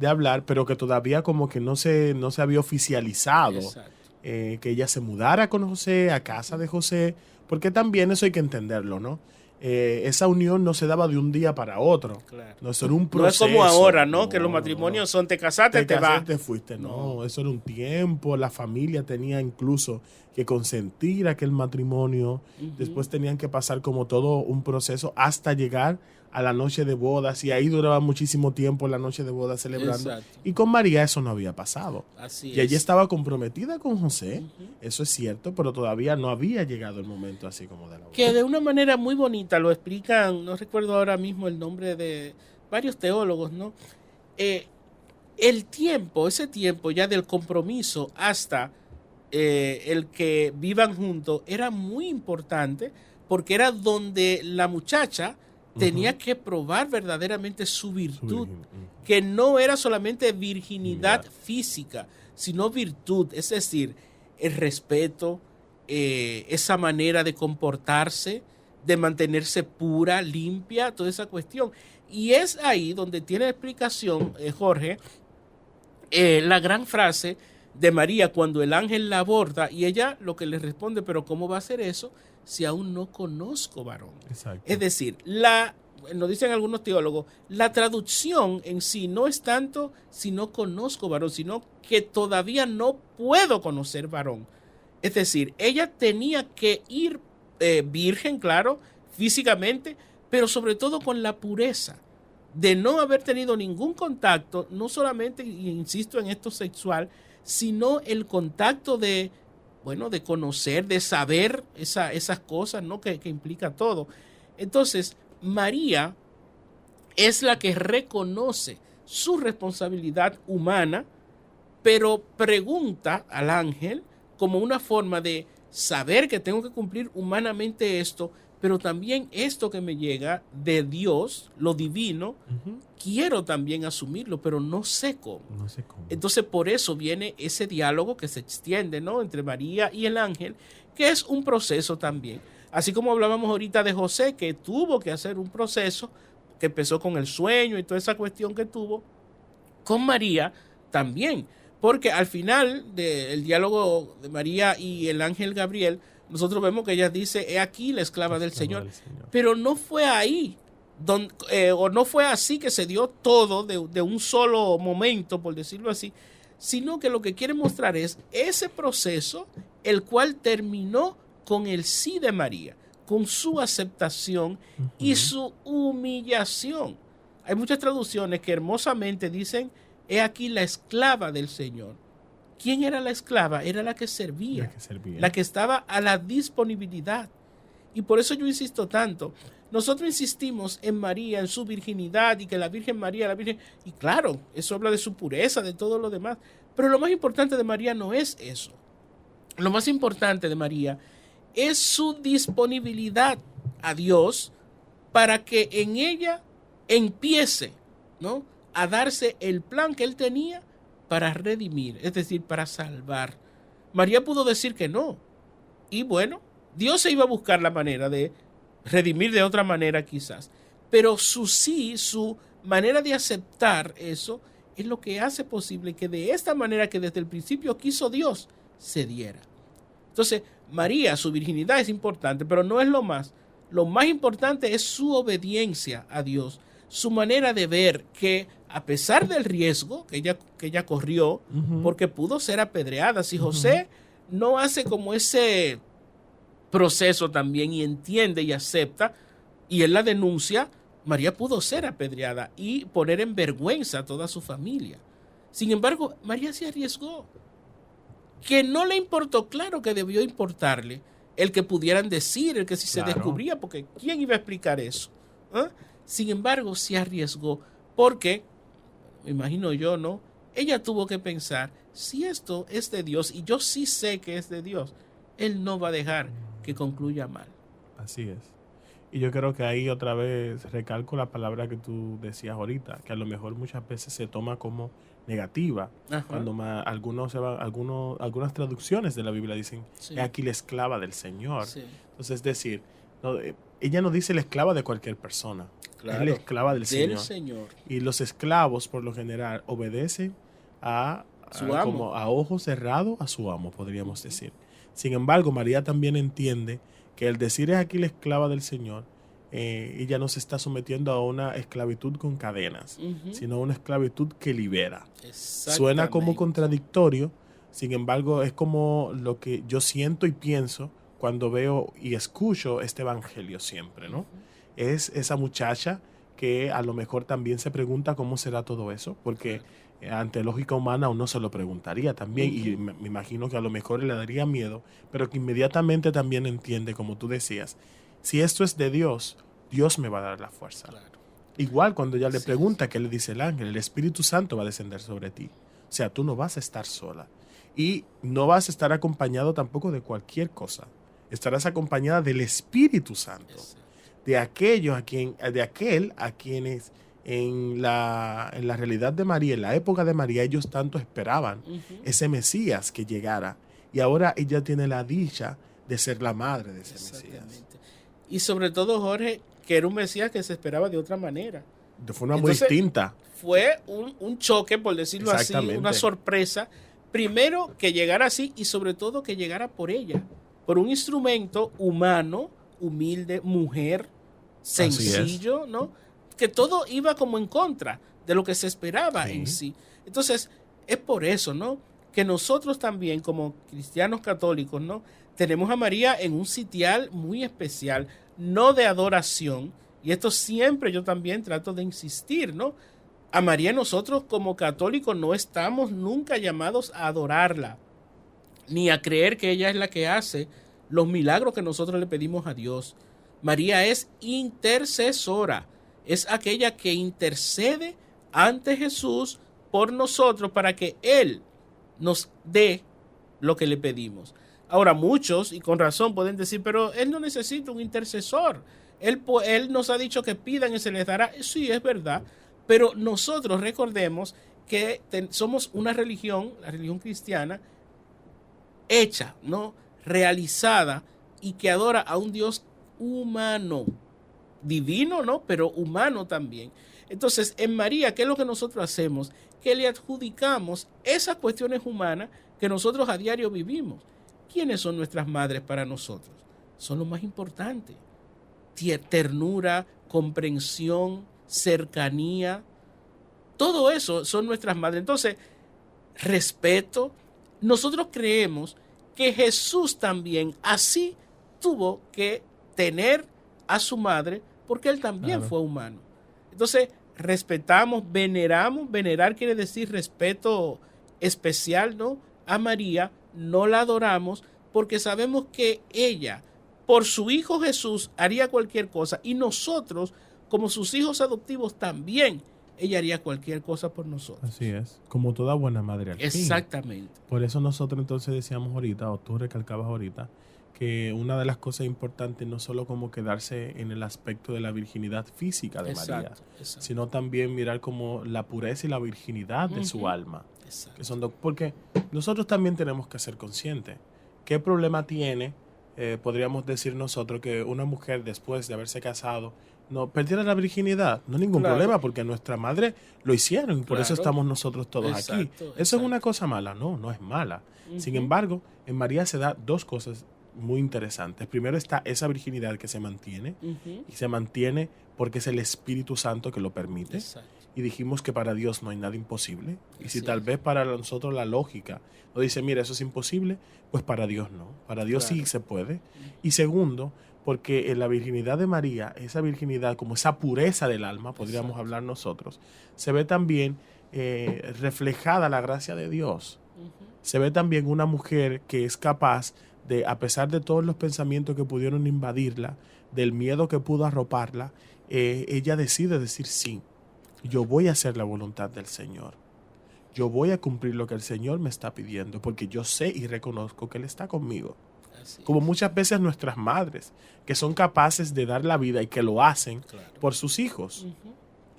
hablar, pero que todavía como que no se había oficializado que ella se mudara con José, a casa de José, porque también eso hay que entenderlo, ¿no? Esa unión no se daba de un día para otro. Claro. No, eso era un proceso. No es como ahora, ¿no? Que los matrimonios son te casaste, te vas. Te fuiste. No, eso era un tiempo. La familia tenía incluso que consentir aquel matrimonio. Después tenían que pasar como todo un proceso hasta llegar a la noche de bodas. Y ahí duraba muchísimo tiempo la noche de bodas celebrando. Exacto. Y con María eso no había pasado. Así y ella estaba comprometida con José. Eso es cierto, pero todavía no había llegado el momento así como de la boda. Que de una manera muy bonita lo explican, no recuerdo ahora mismo el nombre de varios teólogos, ¿no? El tiempo, ese tiempo ya del compromiso hasta el que vivan juntos era muy importante porque era donde la muchacha tenía que probar verdaderamente su virtud, que no era solamente virginidad física, sino virtud, es decir, el respeto, esa manera de comportarse, de mantenerse pura, limpia, toda esa cuestión. Y es ahí donde tiene explicación, Jorge, la gran frase de María cuando el ángel la aborda y ella lo que le responde, pero ¿cómo va a ser eso si aún no conozco varón? Exacto. Es decir, nos dicen algunos teólogos, la traducción en sí no es tanto si no conozco varón, sino que todavía no puedo conocer varón. Es decir, ella tenía que ir virgen, claro, físicamente, pero sobre todo con la pureza de no haber tenido ningún contacto, no solamente, insisto, en esto sexual, sino el contacto de conocer, de saber esas cosas, ¿no? que implica todo. Entonces, María es la que reconoce su responsabilidad humana, pero pregunta al ángel como una forma de saber que tengo que cumplir humanamente esto, pero también esto que me llega de Dios, lo divino, quiero también asumirlo, pero no sé cómo. Entonces, por eso viene ese diálogo que se extiende, ¿no? entre María y el ángel, que es un proceso también. Así como hablábamos ahorita de José, que tuvo que hacer un proceso, que empezó con el sueño y toda esa cuestión que tuvo, con María también. Porque al final del diálogo de María y el ángel Gabriel, nosotros vemos que ella dice, he aquí la esclava del Señor. Pero no fue ahí, o no fue así que se dio todo de un solo momento, por decirlo así, sino que lo que quiere mostrar es ese proceso, el cual terminó con el sí de María, con su aceptación y su humillación. Hay muchas traducciones que hermosamente dicen, he aquí la esclava del Señor. ¿quién era la esclava? Era la que servía, la que estaba a la disponibilidad. Y por eso yo insisto tanto. Nosotros insistimos en María, en su virginidad, y que la Virgen María, la Virgen... Y claro, eso habla de su pureza, de todo lo demás. Pero lo más importante de María no es eso. Lo más importante de María es su disponibilidad a Dios para que en ella empiece, ¿no?, a darse el plan que él tenía para redimir, es decir, para salvar. María pudo decir que no. Y bueno, Dios se iba a buscar la manera de redimir de otra manera quizás. Pero su sí, su manera de aceptar eso, es lo que hace posible que de esta manera que desde el principio quiso Dios, se diera. Entonces, María, su virginidad es importante, pero no es lo más. Lo más importante es su obediencia a Dios, su manera de ver que a pesar del riesgo que ella corrió, porque pudo ser apedreada, si José no hace como ese proceso también y entiende y acepta, y él la denuncia, María pudo ser apedreada y poner en vergüenza a toda su familia. Sin embargo, María se arriesgó. Que no le importó, claro que debió importarle el que pudieran decir, el que si se descubría, porque ¿quién iba a explicar eso? ¿Ah? Sin embargo, se arriesgó porque, me imagino yo, ¿no? Ella tuvo que pensar, si esto es de Dios y yo sí sé que es de Dios, Él no va a dejar que concluya mal. Así es. Y yo creo que ahí otra vez recalco la palabra que tú decías ahorita, que a lo mejor muchas veces se toma como negativa. Ajá. Cuando algunas traducciones de la Biblia dicen, sí, es aquí la esclava del Señor. Sí. Entonces, es decir, no, ella no dice la esclava de cualquier persona. Claro, es la esclava del Señor. Y los esclavos, por lo general, obedecen como a ojos cerrados a su amo, podríamos decir. Sin embargo, María también entiende que el decir es aquí la esclava del Señor, ella no se está sometiendo a una esclavitud con cadenas, sino a una esclavitud que libera. Suena como contradictorio, sin embargo, es como lo que yo siento y pienso cuando veo y escucho este evangelio siempre, ¿no? Es esa muchacha que a lo mejor también se pregunta cómo será todo eso, porque ante lógica humana uno se lo preguntaría también, y me imagino que a lo mejor le daría miedo, pero que inmediatamente también entiende, como tú decías, si esto es de Dios, Dios me va a dar la fuerza. Claro. Igual cuando ella le pregunta, ¿qué le dice el ángel? El Espíritu Santo va a descender sobre ti. O sea, tú no vas a estar sola. Y no vas a estar acompañado tampoco de cualquier cosa. Estarás acompañada del Espíritu Santo. De aquel a quienes en la realidad de María, en la época de María, ellos tanto esperaban ese Mesías que llegara. Y ahora ella tiene la dicha de ser la madre de ese Mesías. Y sobre todo, Jorge, que era un Mesías que se esperaba de otra manera. De forma muy distinta. Fue un choque, por decirlo así, una sorpresa. Primero, que llegara así, y sobre todo que llegara por ella, por un instrumento humano, humilde, mujer, sencillo, ¿no? Que todo iba como en contra de lo que se esperaba en sí. Entonces, es por eso, ¿no?, que nosotros también, como cristianos católicos, ¿no?, tenemos a María en un sitial muy especial, no de adoración, y esto siempre yo también trato de insistir, ¿no? A María nosotros como católicos no estamos nunca llamados a adorarla, ni a creer que ella es la que hace los milagros que nosotros le pedimos a Dios. María es intercesora, es aquella que intercede ante Jesús por nosotros para que Él nos dé lo que le pedimos. Ahora, muchos, y con razón, pueden decir, pero Él no necesita un intercesor. Él nos ha dicho que pidan y se les dará. Sí, es verdad, pero nosotros recordemos que somos una religión, la religión cristiana, hecha, ¿no?, realizada, y que adora a un Dios humano, divino, ¿no?, pero humano también. Entonces, en María, ¿qué es lo que nosotros hacemos? Que le adjudicamos esas cuestiones humanas que nosotros a diario vivimos. ¿Quiénes son nuestras madres para nosotros? Son lo más importante. Ternura, comprensión, cercanía, todo eso son nuestras madres. Entonces, respeto. Nosotros creemos que Jesús también así tuvo que tener a su madre, porque Él también fue humano. Entonces, respetamos, veneramos. Venerar quiere decir respeto especial, ¿no?, a María, no la adoramos, porque sabemos que ella, por su Hijo Jesús, haría cualquier cosa. Y nosotros, como sus hijos adoptivos, también ella haría cualquier cosa por nosotros. Así es, como toda buena madre al fin. Exactamente. Por eso nosotros entonces decíamos ahorita, o tú recalcabas ahorita, que una de las cosas importantes no solo como quedarse en el aspecto de la virginidad física de María, Exacto. sino también mirar como la pureza y la virginidad de su alma. Exacto. Que son porque nosotros también tenemos que ser conscientes. ¿Qué problema tiene, podríamos decir nosotros, que una mujer después de haberse casado no perdiera la virginidad? No hay ningún problema, porque nuestra madre lo hicieron y por eso estamos nosotros todos aquí. ¿Eso es una cosa mala? No, no es mala. Sin embargo, en María se da dos cosas muy interesantes. Primero está esa virginidad que se mantiene, y se mantiene porque es el Espíritu Santo que lo permite. Exacto. Y dijimos que para Dios no hay nada imposible. Y si tal vez para nosotros la lógica nos dice, mira, eso es imposible, pues para Dios no. Para Dios sí se puede. Y segundo, porque en la virginidad de María, esa virginidad, como esa pureza del alma, podríamos hablar nosotros, se ve también reflejada la gracia de Dios. Se ve también una mujer que es capaz de, a pesar de todos los pensamientos que pudieron invadirla, del miedo que pudo arroparla, ella decide decir sí. Yo voy a hacer la voluntad del Señor. Yo voy a cumplir lo que el Señor me está pidiendo, porque yo sé y reconozco que Él está conmigo. Como muchas veces nuestras madres, que son capaces de dar la vida y que lo hacen por sus hijos.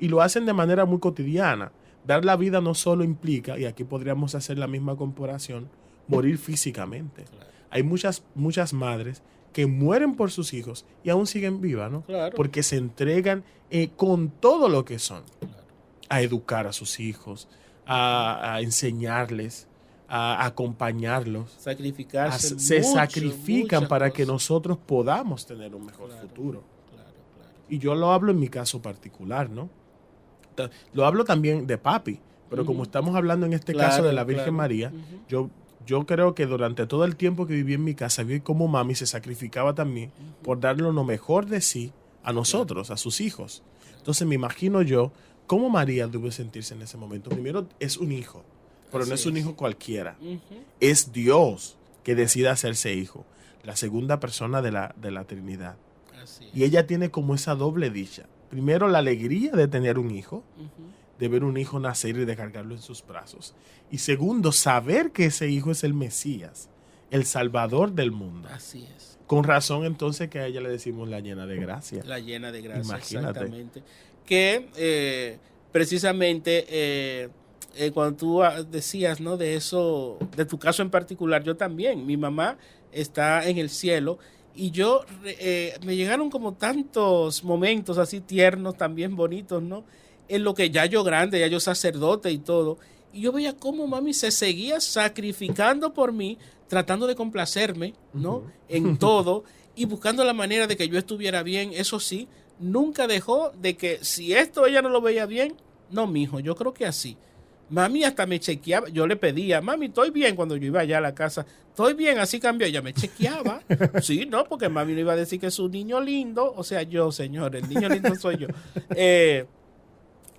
Y lo hacen de manera muy cotidiana. Dar la vida no solo implica, y aquí podríamos hacer la misma comparación, morir físicamente. Hay muchas madres que mueren por sus hijos y aún siguen vivas, ¿no? Porque se entregan con todo lo que son a educar a sus hijos, a enseñarles, a acompañarlos. Sacrificarse. Se sacrifican para que nosotros podamos tener un mejor futuro. Y yo lo hablo en mi caso particular, ¿no? Lo hablo también de papi, pero como estamos hablando en este caso de la Virgen María, yo creo que durante todo el tiempo que viví en mi casa, vi cómo mami se sacrificaba también por darle lo mejor de sí a nosotros, a sus hijos. Entonces me imagino yo cómo María debe sentirse en ese momento. Primero, es un hijo, pero no es un hijo cualquiera. Es Dios que decide hacerse hijo, la segunda persona de la Trinidad. Y ella tiene como esa doble dicha. Primero, la alegría de tener un hijo, de ver un hijo nacer y de cargarlo en sus brazos. Y segundo, saber que ese hijo es el Mesías, el Salvador del mundo. Así es. Con razón entonces que a ella le decimos la llena de gracia. La llena de gracia, imagínate. Exactamente. Que precisamente cuando tú decías, ¿no?, de eso, de tu caso en particular, yo también, mi mamá está en el cielo y yo me llegaron como tantos momentos así tiernos, también bonitos, ¿no?, en lo que ya yo grande, ya yo sacerdote y todo, y yo veía cómo mami se seguía sacrificando por mí, tratando de complacerme, ¿no?, en todo, y buscando la manera de que yo estuviera bien. Eso sí, nunca dejó de que si esto ella no lo veía bien, no, mijo, yo creo que así. Mami hasta me chequeaba, yo le pedía, mami, estoy bien, cuando yo iba allá a la casa, estoy bien, así cambió, ella me chequeaba. Sí, no, porque mami no iba a decir que es un niño lindo, o sea, yo, señor, el niño lindo soy yo.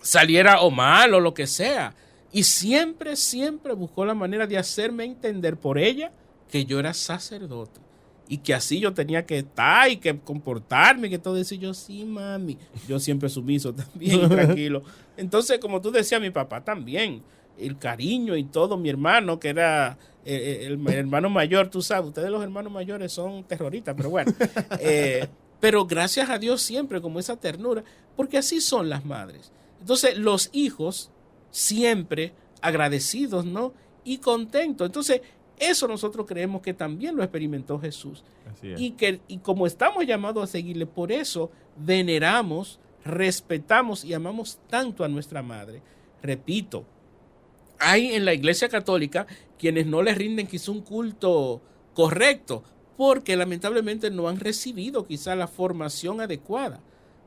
Saliera o mal o lo que sea. Y siempre, siempre buscó la manera de hacerme entender por ella que yo era sacerdote. Y que así yo tenía que estar y que comportarme, que todo eso. Y yo, sí, mami. Yo siempre sumiso también, tranquilo. Entonces, como tú decías, mi papá también. El cariño y todo. Mi hermano, que era el hermano mayor, tú sabes, ustedes los hermanos mayores son terroristas, pero bueno. Pero gracias a Dios siempre como esa ternura, porque así son las madres. Entonces, los hijos siempre agradecidos, ¿no?, y contentos. Entonces, eso nosotros creemos que también lo experimentó Jesús. Así es. Y como estamos llamados a seguirle, por eso veneramos, respetamos y amamos tanto a nuestra madre. Repito, hay en la Iglesia Católica quienes no le rinden quizá un culto correcto, porque lamentablemente no han recibido quizá la formación adecuada.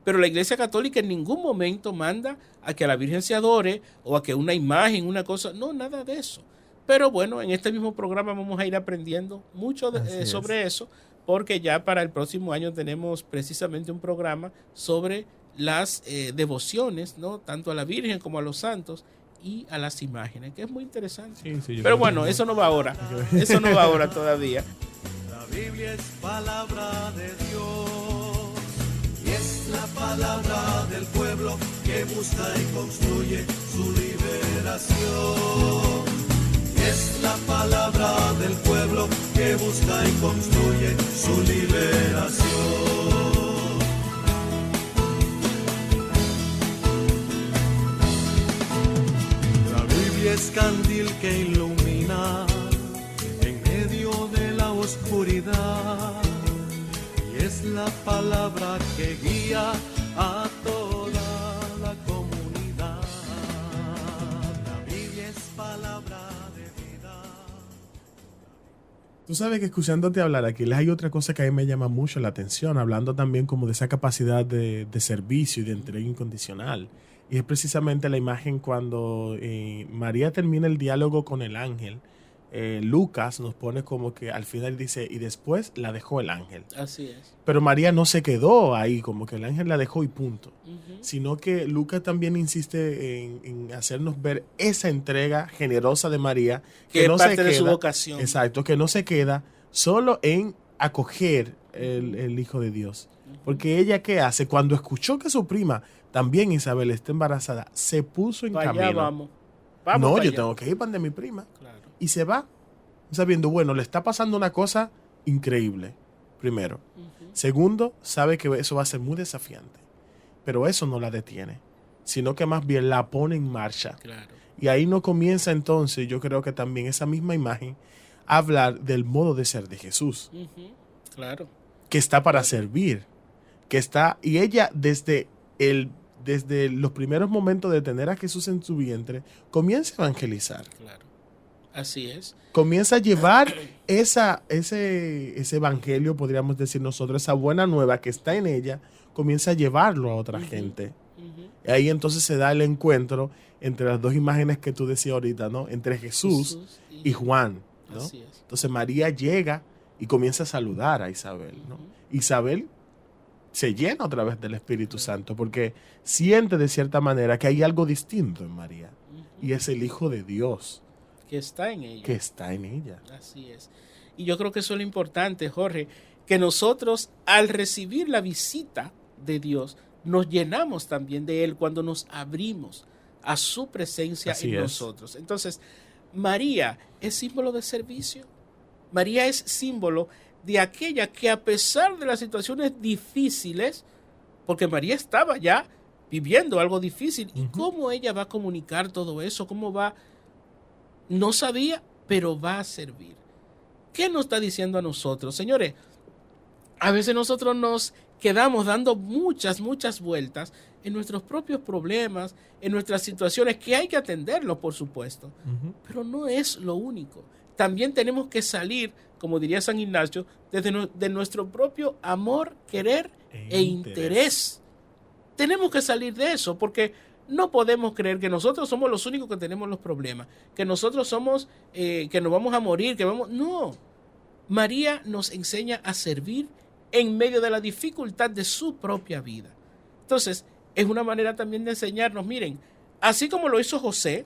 Pero la Iglesia Católica en ningún momento manda a que a la Virgen se adore o a que una imagen, una cosa, no, nada de eso. Pero bueno, en este mismo programa vamos a ir aprendiendo mucho sobre eso, porque ya para el próximo año tenemos precisamente un programa sobre las devociones, ¿no?, tanto a la Virgen como a los santos, y a las imágenes, que es muy interesante. Sí, pero bueno, eso no va ahora. Eso no va ahora todavía. La Biblia es palabra de Dios y es la palabra del pueblo que busca y construye su liberación. Es la palabra del pueblo que busca y construye su liberación. La Biblia es candil que ilumina en medio de la oscuridad y es la palabra que guía a toda la comunidad. La Biblia es palabra de vida. Tú sabes que escuchándote hablar aquí, hay otra cosa que a mí me llama mucho la atención, hablando también como de esa capacidad de servicio y de entrega incondicional. Y es precisamente la imagen cuando María termina el diálogo con el ángel. Lucas nos pone como que al final dice, y después la dejó el ángel. Así es. Pero María no se quedó ahí, como que el ángel la dejó y punto. Uh-huh. Sino que Lucas también insiste en hacernos ver esa entrega generosa de María. Que es no parte se de queda, su vocación. Exacto, que no se queda solo en acoger el Hijo de Dios. Uh-huh. Porque ella, ¿qué hace? Cuando escuchó que su prima, también Isabel, está embarazada, se puso en para camino. Allá vamos no, yo allá. tengo que ir para de mi prima. Claro. Y se va sabiendo, bueno, le está pasando una cosa increíble, primero. Uh-huh. Segundo, sabe que eso va a ser muy desafiante. Pero eso no la detiene, sino que más bien la pone en marcha. Claro. Y ahí no comienza entonces, yo creo que también esa misma imagen, a hablar del modo de ser de Jesús. Uh-huh. Claro. Que está para servir. Que está, y ella desde los primeros momentos de tener a Jesús en su vientre, comienza a evangelizar. Claro. Así es. Comienza a llevar ese evangelio, podríamos decir nosotros, esa buena nueva que está en ella, comienza a llevarlo a otra gente. Uh-huh. Y ahí entonces se da el encuentro entre las dos imágenes que tú decías ahorita, ¿no? Entre Jesús y Juan, ¿no? Así es. Entonces María llega y comienza a saludar a Isabel, ¿no? Uh-huh. Isabel se llena otra vez del Espíritu Santo porque siente de cierta manera que hay algo distinto en María. Uh-huh. Y es el Hijo de Dios. Que está en ella. Que está en ella. Así es. Y yo creo que eso es lo importante, Jorge, que nosotros al recibir la visita de Dios, nos llenamos también de Él cuando nos abrimos a su presencia en nosotros. Entonces, María es símbolo de servicio. María es símbolo de aquella que a pesar de las situaciones difíciles, porque María estaba ya viviendo algo difícil, ¿y cómo ella va a comunicar todo eso? ¿Cómo va? No sabía, pero va a servir. ¿Qué nos está diciendo a nosotros? Señores, a veces nosotros nos quedamos dando muchas vueltas en nuestros propios problemas, en nuestras situaciones, que hay que atenderlo, por supuesto. Uh-huh. Pero no es lo único. También tenemos que salir, como diría San Ignacio, de nuestro propio amor, querer e interés. Tenemos que salir de eso, porque no podemos creer que nosotros somos los únicos que tenemos los problemas, que nosotros somos, que nos vamos a morir, que vamos... No, María nos enseña a servir en medio de la dificultad de su propia vida. Entonces, es una manera también de enseñarnos, miren, así como lo hizo José,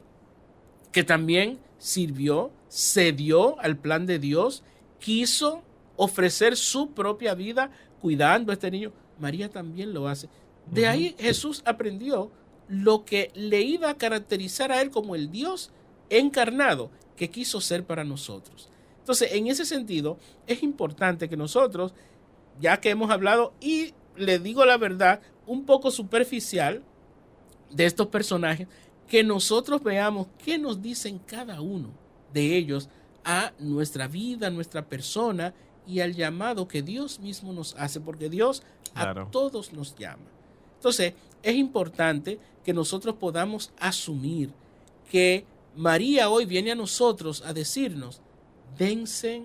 que también sirvió, cedió al plan de Dios, quiso ofrecer su propia vida cuidando a este niño, María también lo hace. De ahí Jesús aprendió lo que le iba a caracterizar a él como el Dios encarnado que quiso ser para nosotros. Entonces, en ese sentido, es importante que nosotros, ya que hemos hablado, y le digo la verdad, un poco superficial de estos personajes, que nosotros veamos qué nos dicen cada uno de ellos a nuestra vida, a nuestra persona y al llamado que Dios mismo nos hace, porque Dios a todos nos llama. Entonces, es importante que nosotros podamos asumir que María hoy viene a nosotros a decirnos, dense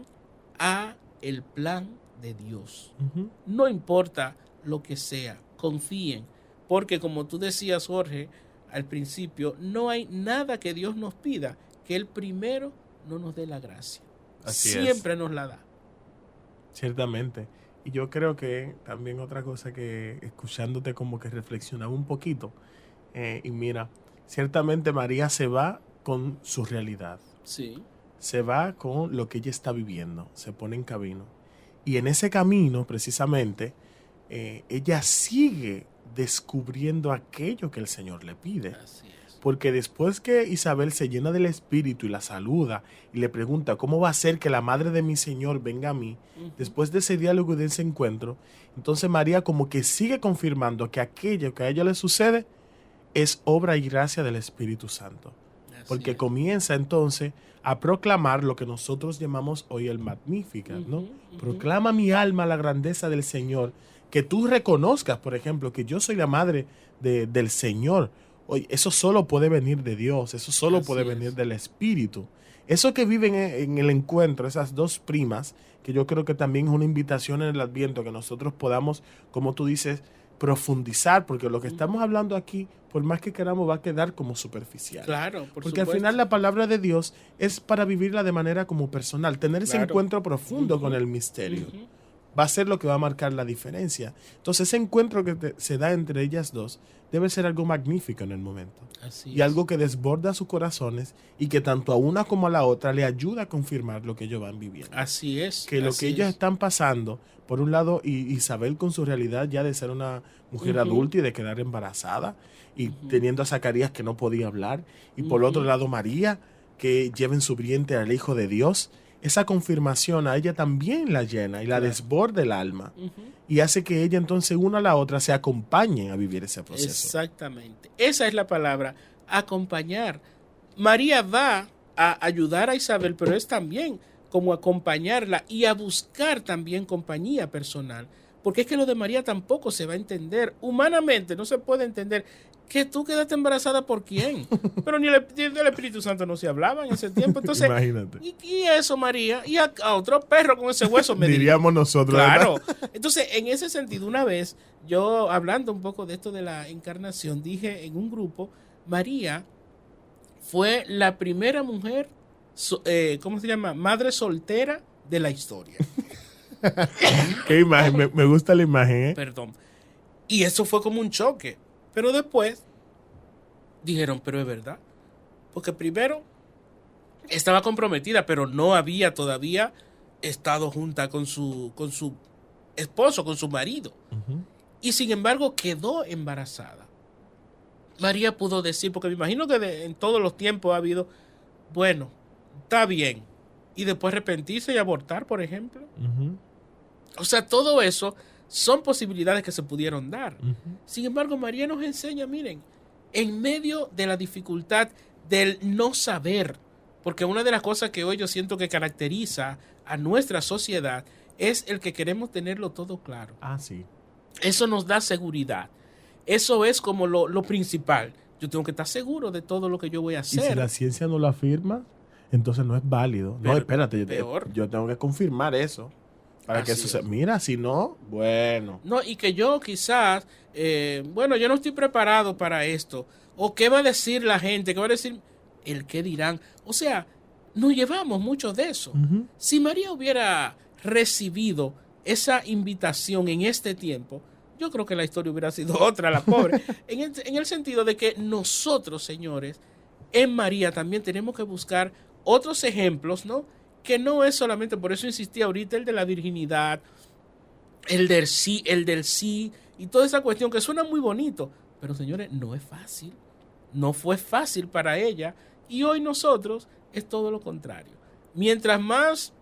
a el plan de Dios. Uh-huh. No importa lo que sea, confíen, porque como tú decías, Jorge, al principio, no hay nada que Dios nos pida que Él primero no nos dé la gracia. Siempre nos la da. Ciertamente. Y yo creo que también otra cosa que escuchándote como que reflexionaba un poquito, y mira, ciertamente María se va con su realidad. Sí. Se va con lo que ella está viviendo, se pone en camino. Y en ese camino, precisamente, ella sigue descubriendo aquello que el Señor le pide. Así es. Porque después que Isabel se llena del Espíritu y la saluda y le pregunta cómo va a ser que la madre de mi Señor venga a mí, después de ese diálogo y de ese encuentro, entonces María como que sigue confirmando que aquello que a ella le sucede es obra y gracia del Espíritu Santo. Porque comienza entonces a proclamar lo que nosotros llamamos hoy el Magnificat, ¿no? Proclama mi alma la grandeza del Señor. Que tú reconozcas, por ejemplo, que yo soy la madre del Señor. Oye, eso solo puede venir de Dios, eso solo puede venir del Espíritu. Eso que viven en el encuentro, esas dos primas, que yo creo que también es una invitación en el Adviento, que nosotros podamos, como tú dices, profundizar, porque lo que estamos hablando aquí, por más que queramos, va a quedar como superficial. Claro, porque al final la palabra de Dios es para vivirla de manera como personal, tener ese encuentro profundo con el misterio. Va a ser lo que va a marcar la diferencia. Entonces ese encuentro que se da entre ellas dos debe ser algo magnífico en el momento. Y algo que desborda sus corazones y que tanto a una como a la otra le ayuda a confirmar lo que ellos van viviendo. Así es. Que lo que ellos están pasando, por un lado, Isabel con su realidad ya de ser una mujer adulta y de quedar embarazada y teniendo a Zacarías que no podía hablar, y por otro lado María, que lleva en su vientre al Hijo de Dios. Esa confirmación a ella también la llena y la desborda el alma y hace que ella entonces una a la otra se acompañen a vivir ese proceso. Exactamente. Esa es la palabra, acompañar. María va a ayudar a Isabel, pero es también como acompañarla y a buscar también compañía personal. Porque es que lo de María tampoco se va a entender. Humanamente no se puede entender. ¿Que tú quedaste embarazada por quién? Pero ni el Espíritu Santo no se hablaba en ese tiempo. Entonces, imagínate. ¿Y eso, María? ¿Y a otro perro con ese hueso? Diríamos nosotros. Claro. ¿Verdad? Entonces, en ese sentido, una vez, yo hablando un poco de esto de la encarnación, dije en un grupo, María fue la primera mujer, ¿cómo se llama? Madre soltera de la historia. Qué imagen, me gusta la imagen, ¿eh? Perdón. Y eso fue como un choque. Pero después dijeron, pero es verdad. Porque primero estaba comprometida, pero no había todavía estado junta con su esposo, con su marido. Y sin embargo quedó embarazada. María pudo decir, porque me imagino que en todos los tiempos ha habido, bueno, está bien. Y después arrepentirse y abortar, por ejemplo. O sea, todo eso son posibilidades que se pudieron dar. Sin embargo, María nos enseña, miren, en medio de la dificultad del no saber, porque una de las cosas que hoy yo siento que caracteriza a nuestra sociedad es el que queremos tenerlo todo claro. Sí. Eso nos da seguridad. Eso es como lo principal. Yo tengo que estar seguro de todo lo que yo voy a hacer. Y si la ciencia no lo afirma, entonces no es válido. No, espérate, yo tengo que confirmar eso. Para que eso se... Mira, si no, bueno. No, y que yo quizás, yo no estoy preparado para esto. O qué va a decir la gente, qué va a decir el qué dirán. O sea, nos llevamos mucho de eso. Si María hubiera recibido esa invitación en este tiempo, yo creo que la historia hubiera sido otra, la pobre. en el sentido de que nosotros, señores, en María también tenemos que buscar otros ejemplos, ¿no? Que no es solamente, por eso insistí ahorita, el de la virginidad, el del sí, y toda esa cuestión que suena muy bonito, pero señores, no es fácil, no fue fácil para ella, y hoy nosotros es todo lo contrario. Mientras más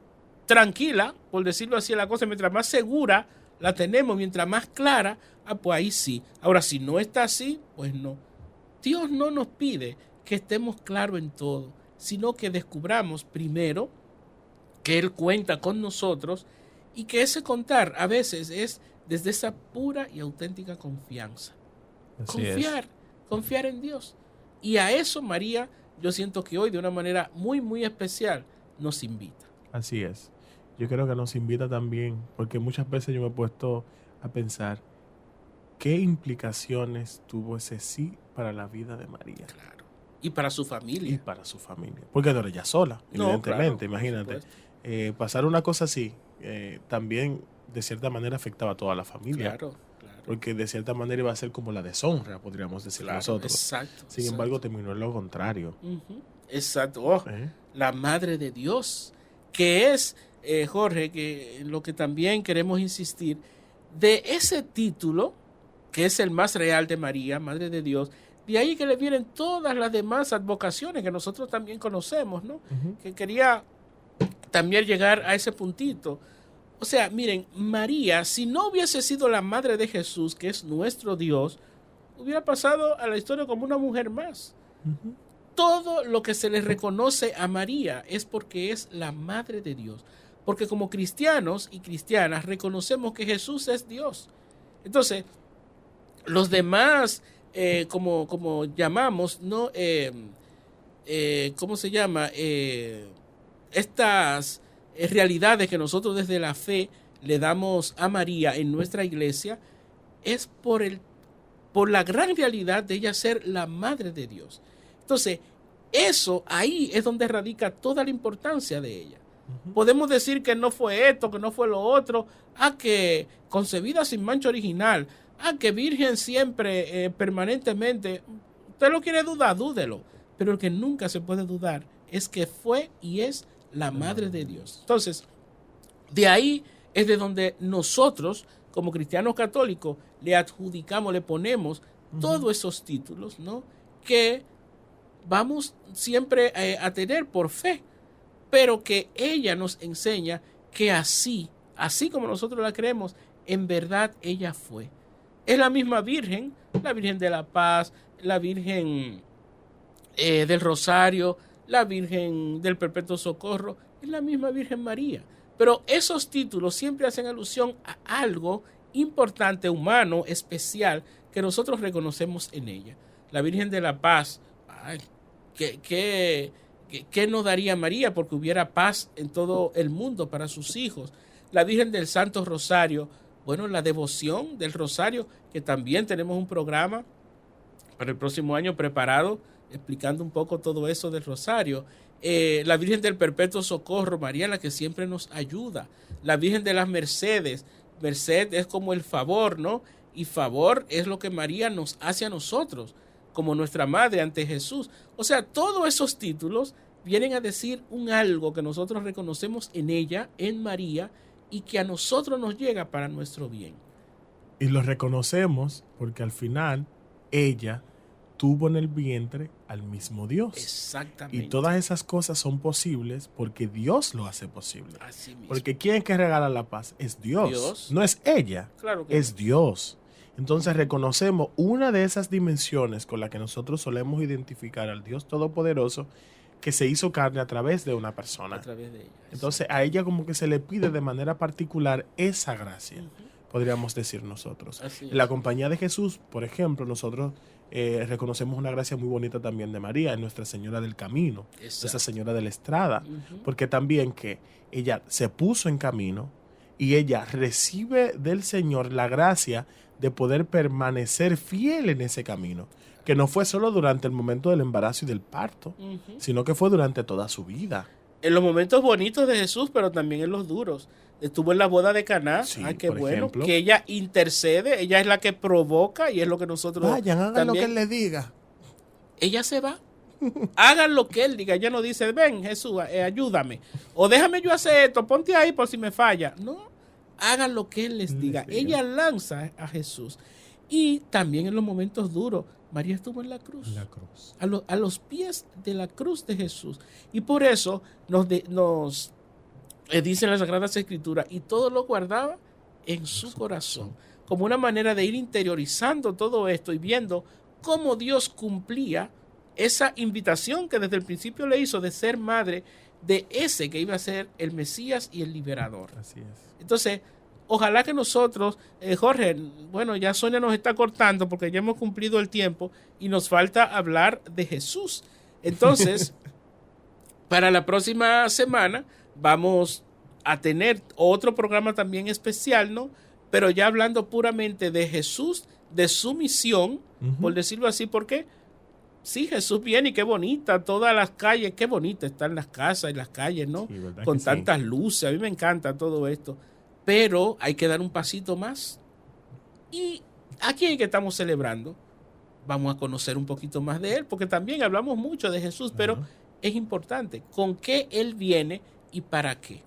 tranquila, por decirlo así la cosa, mientras más segura la tenemos, mientras más clara, pues ahí sí. Ahora, si no está así, pues no. Dios no nos pide que estemos claros en todo, sino que descubramos primero que Él cuenta con nosotros y que ese contar a veces es desde esa pura y auténtica confianza. Confiar en Dios. Y a eso María, yo siento que hoy de una manera muy, muy especial nos invita. Así es. Yo creo que nos invita también, porque muchas veces yo me he puesto a pensar qué implicaciones tuvo ese sí para la vida de María. Claro. Y para su familia. Porque no era ella sola, evidentemente, claro, imagínate. Pasar una cosa así también de cierta manera afectaba a toda la familia. Claro. porque de cierta manera iba a ser como la deshonra, podríamos decir nosotros. Exacto. Sin embargo, terminó en lo contrario. Exacto. La Madre de Dios, que es, Jorge, que lo que también queremos insistir, de ese título, que es el más real de María, Madre de Dios, de ahí que le vienen todas las demás advocaciones que nosotros también conocemos, ¿no? Que quería también llegar a ese puntito. O sea, miren, María, si no hubiese sido la madre de Jesús, que es nuestro Dios, hubiera pasado a la historia como una mujer más. Todo lo que se le reconoce a María es porque es la madre de Dios. Porque como cristianos y cristianas reconocemos que Jesús es Dios. Entonces, los demás, como llamamos, ¿no? ¿Cómo se llama? Estas realidades que nosotros desde la fe le damos a María en nuestra iglesia es por la gran realidad de ella ser la madre de Dios. Entonces, eso ahí es donde radica toda la importancia de ella. Podemos decir que no fue esto, que no fue lo otro, que concebida sin mancha original, que virgen siempre, permanentemente. Usted lo quiere dudar, dúdelo. Pero el que nunca se puede dudar es que fue y es la madre de Dios. Entonces, de ahí es de donde nosotros, como cristianos católicos, le adjudicamos, le ponemos todos esos títulos, ¿no? Que vamos siempre a tener por fe, pero que ella nos enseña que así como nosotros la creemos, en verdad ella fue. Es la misma Virgen, la Virgen de la Paz, la Virgen del Rosario, la Virgen del Perpetuo Socorro, es la misma Virgen María. Pero esos títulos siempre hacen alusión a algo importante, humano, especial, que nosotros reconocemos en ella. La Virgen de la Paz, ¿qué nos daría María? Porque hubiera paz en todo el mundo para sus hijos. La Virgen del Santo Rosario, bueno, la devoción del Rosario, que también tenemos un programa para el próximo año preparado, explicando un poco todo eso del Rosario. La Virgen del Perpetuo Socorro, María, la que siempre nos ayuda. La Virgen de las Mercedes, merced es como el favor, ¿no? Y favor es lo que María nos hace a nosotros, como nuestra madre ante Jesús. O sea, todos esos títulos vienen a decir un algo que nosotros reconocemos en ella, en María, y que a nosotros nos llega para nuestro bien. Y lo reconocemos porque al final ella tuvo en el vientre al mismo Dios. Exactamente. Y todas esas cosas son posibles porque Dios lo hace posible. Así mismo. Porque ¿quién es que regala la paz? Es Dios. No es ella. Claro que es no. Dios. Entonces reconocemos una de esas dimensiones con la que nosotros solemos identificar al Dios Todopoderoso, que se hizo carne a través de una persona. A través de ella. Entonces a ella como que se le pide de manera particular esa gracia, podríamos decir nosotros. En la compañía de Jesús, por ejemplo, nosotros reconocemos una gracia muy bonita también de María, en Nuestra Señora del Camino, Nuestra Señora de la Estrada, porque también que ella se puso en camino y ella recibe del Señor la gracia de poder permanecer fiel en ese camino, que no fue solo durante el momento del embarazo y del parto, sino que fue durante toda su vida. En los momentos bonitos de Jesús, pero también en los duros. Estuvo en la boda de Caná, qué bueno, ejemplo, que ella intercede, ella es la que provoca y es lo que nosotros vayan, hagan también, lo que él les diga. Ella se va, hagan lo que él diga, ella no dice, ven Jesús, ayúdame, o déjame yo hacer esto, ponte ahí por si me falla. No, hagan lo que él les diga. Ella lanza a Jesús. Y también en los momentos duros, María estuvo en la cruz. A los pies de la cruz de Jesús. Y por eso nos dice en las Sagradas Escrituras, y todo lo guardaba en su corazón. Como una manera de ir interiorizando todo esto y viendo cómo Dios cumplía esa invitación que desde el principio le hizo de ser madre de ese que iba a ser el Mesías y el liberador. Así es. Entonces, ojalá que nosotros, Jorge, bueno, ya Sonia nos está cortando porque ya hemos cumplido el tiempo y nos falta hablar de Jesús. Entonces, para la próxima semana vamos a tener otro programa también especial, ¿no? Pero ya hablando puramente de Jesús, de su misión, por decirlo así, porque sí, Jesús viene y qué bonita, todas las calles, qué bonita están las casas y las calles, ¿no? Sí, con tantas luces, a mí me encanta todo esto. Pero hay que dar un pasito más y ¿A quién que estamos celebrando? Vamos a conocer un poquito más de él, porque también hablamos mucho de Jesús, pero es importante con qué él viene y para qué.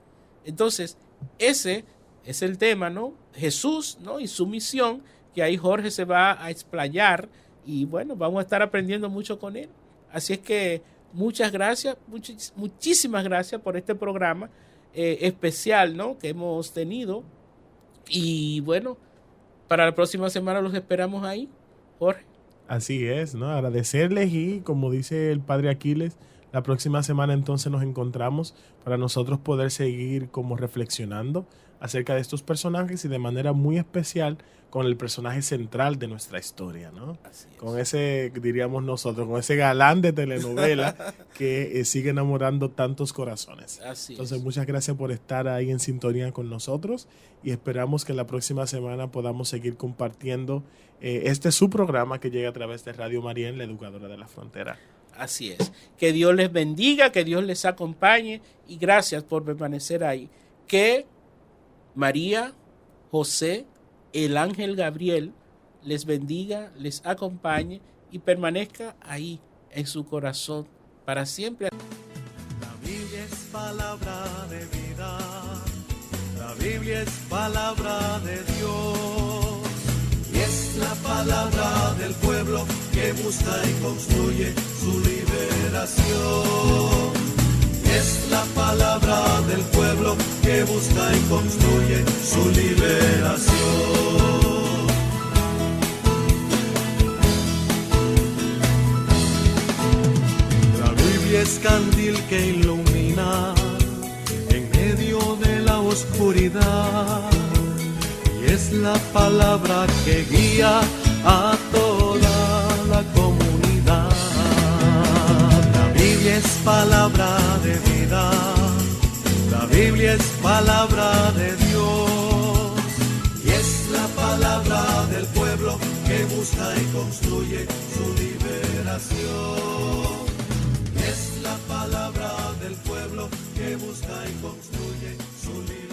Entonces, ese es el tema, ¿no? Jesús, ¿no? Y su misión, que ahí Jorge se va a explayar y bueno, vamos a estar aprendiendo mucho con él. Así es que muchas gracias, muchísimas gracias por este programa especial, ¿no? Que hemos tenido. Y bueno, para la próxima semana los esperamos ahí, Jorge. Así es, ¿no? Agradecerles y como dice el padre Aquiles, la próxima semana entonces nos encontramos para nosotros poder seguir como reflexionando acerca de estos personajes y de manera muy especial con el personaje central de nuestra historia, ¿no? Con ese, diríamos nosotros, con ese galán de telenovela que sigue enamorando tantos corazones. Entonces, muchas gracias por estar ahí en sintonía con nosotros y esperamos que la próxima semana podamos seguir compartiendo este su programa que llega a través de Radio Marién, la educadora de la frontera. Así es. Que Dios les bendiga, que Dios les acompañe y gracias por permanecer ahí. Que María, José, el ángel Gabriel les bendiga, les acompañe y permanezca ahí en su corazón para siempre. La Biblia es palabra de vida, la Biblia es palabra de Dios y es la palabra del pueblo que busca y construye su liberación. Es la palabra del pueblo que busca y construye su liberación. La Biblia es candil que ilumina en medio de la oscuridad y es la palabra que guía a toda la comunidad. La Biblia es palabra de vida, la Biblia es palabra de Dios y es la palabra del pueblo que busca y construye su liberación. Es la palabra del pueblo que busca y construye su liberación.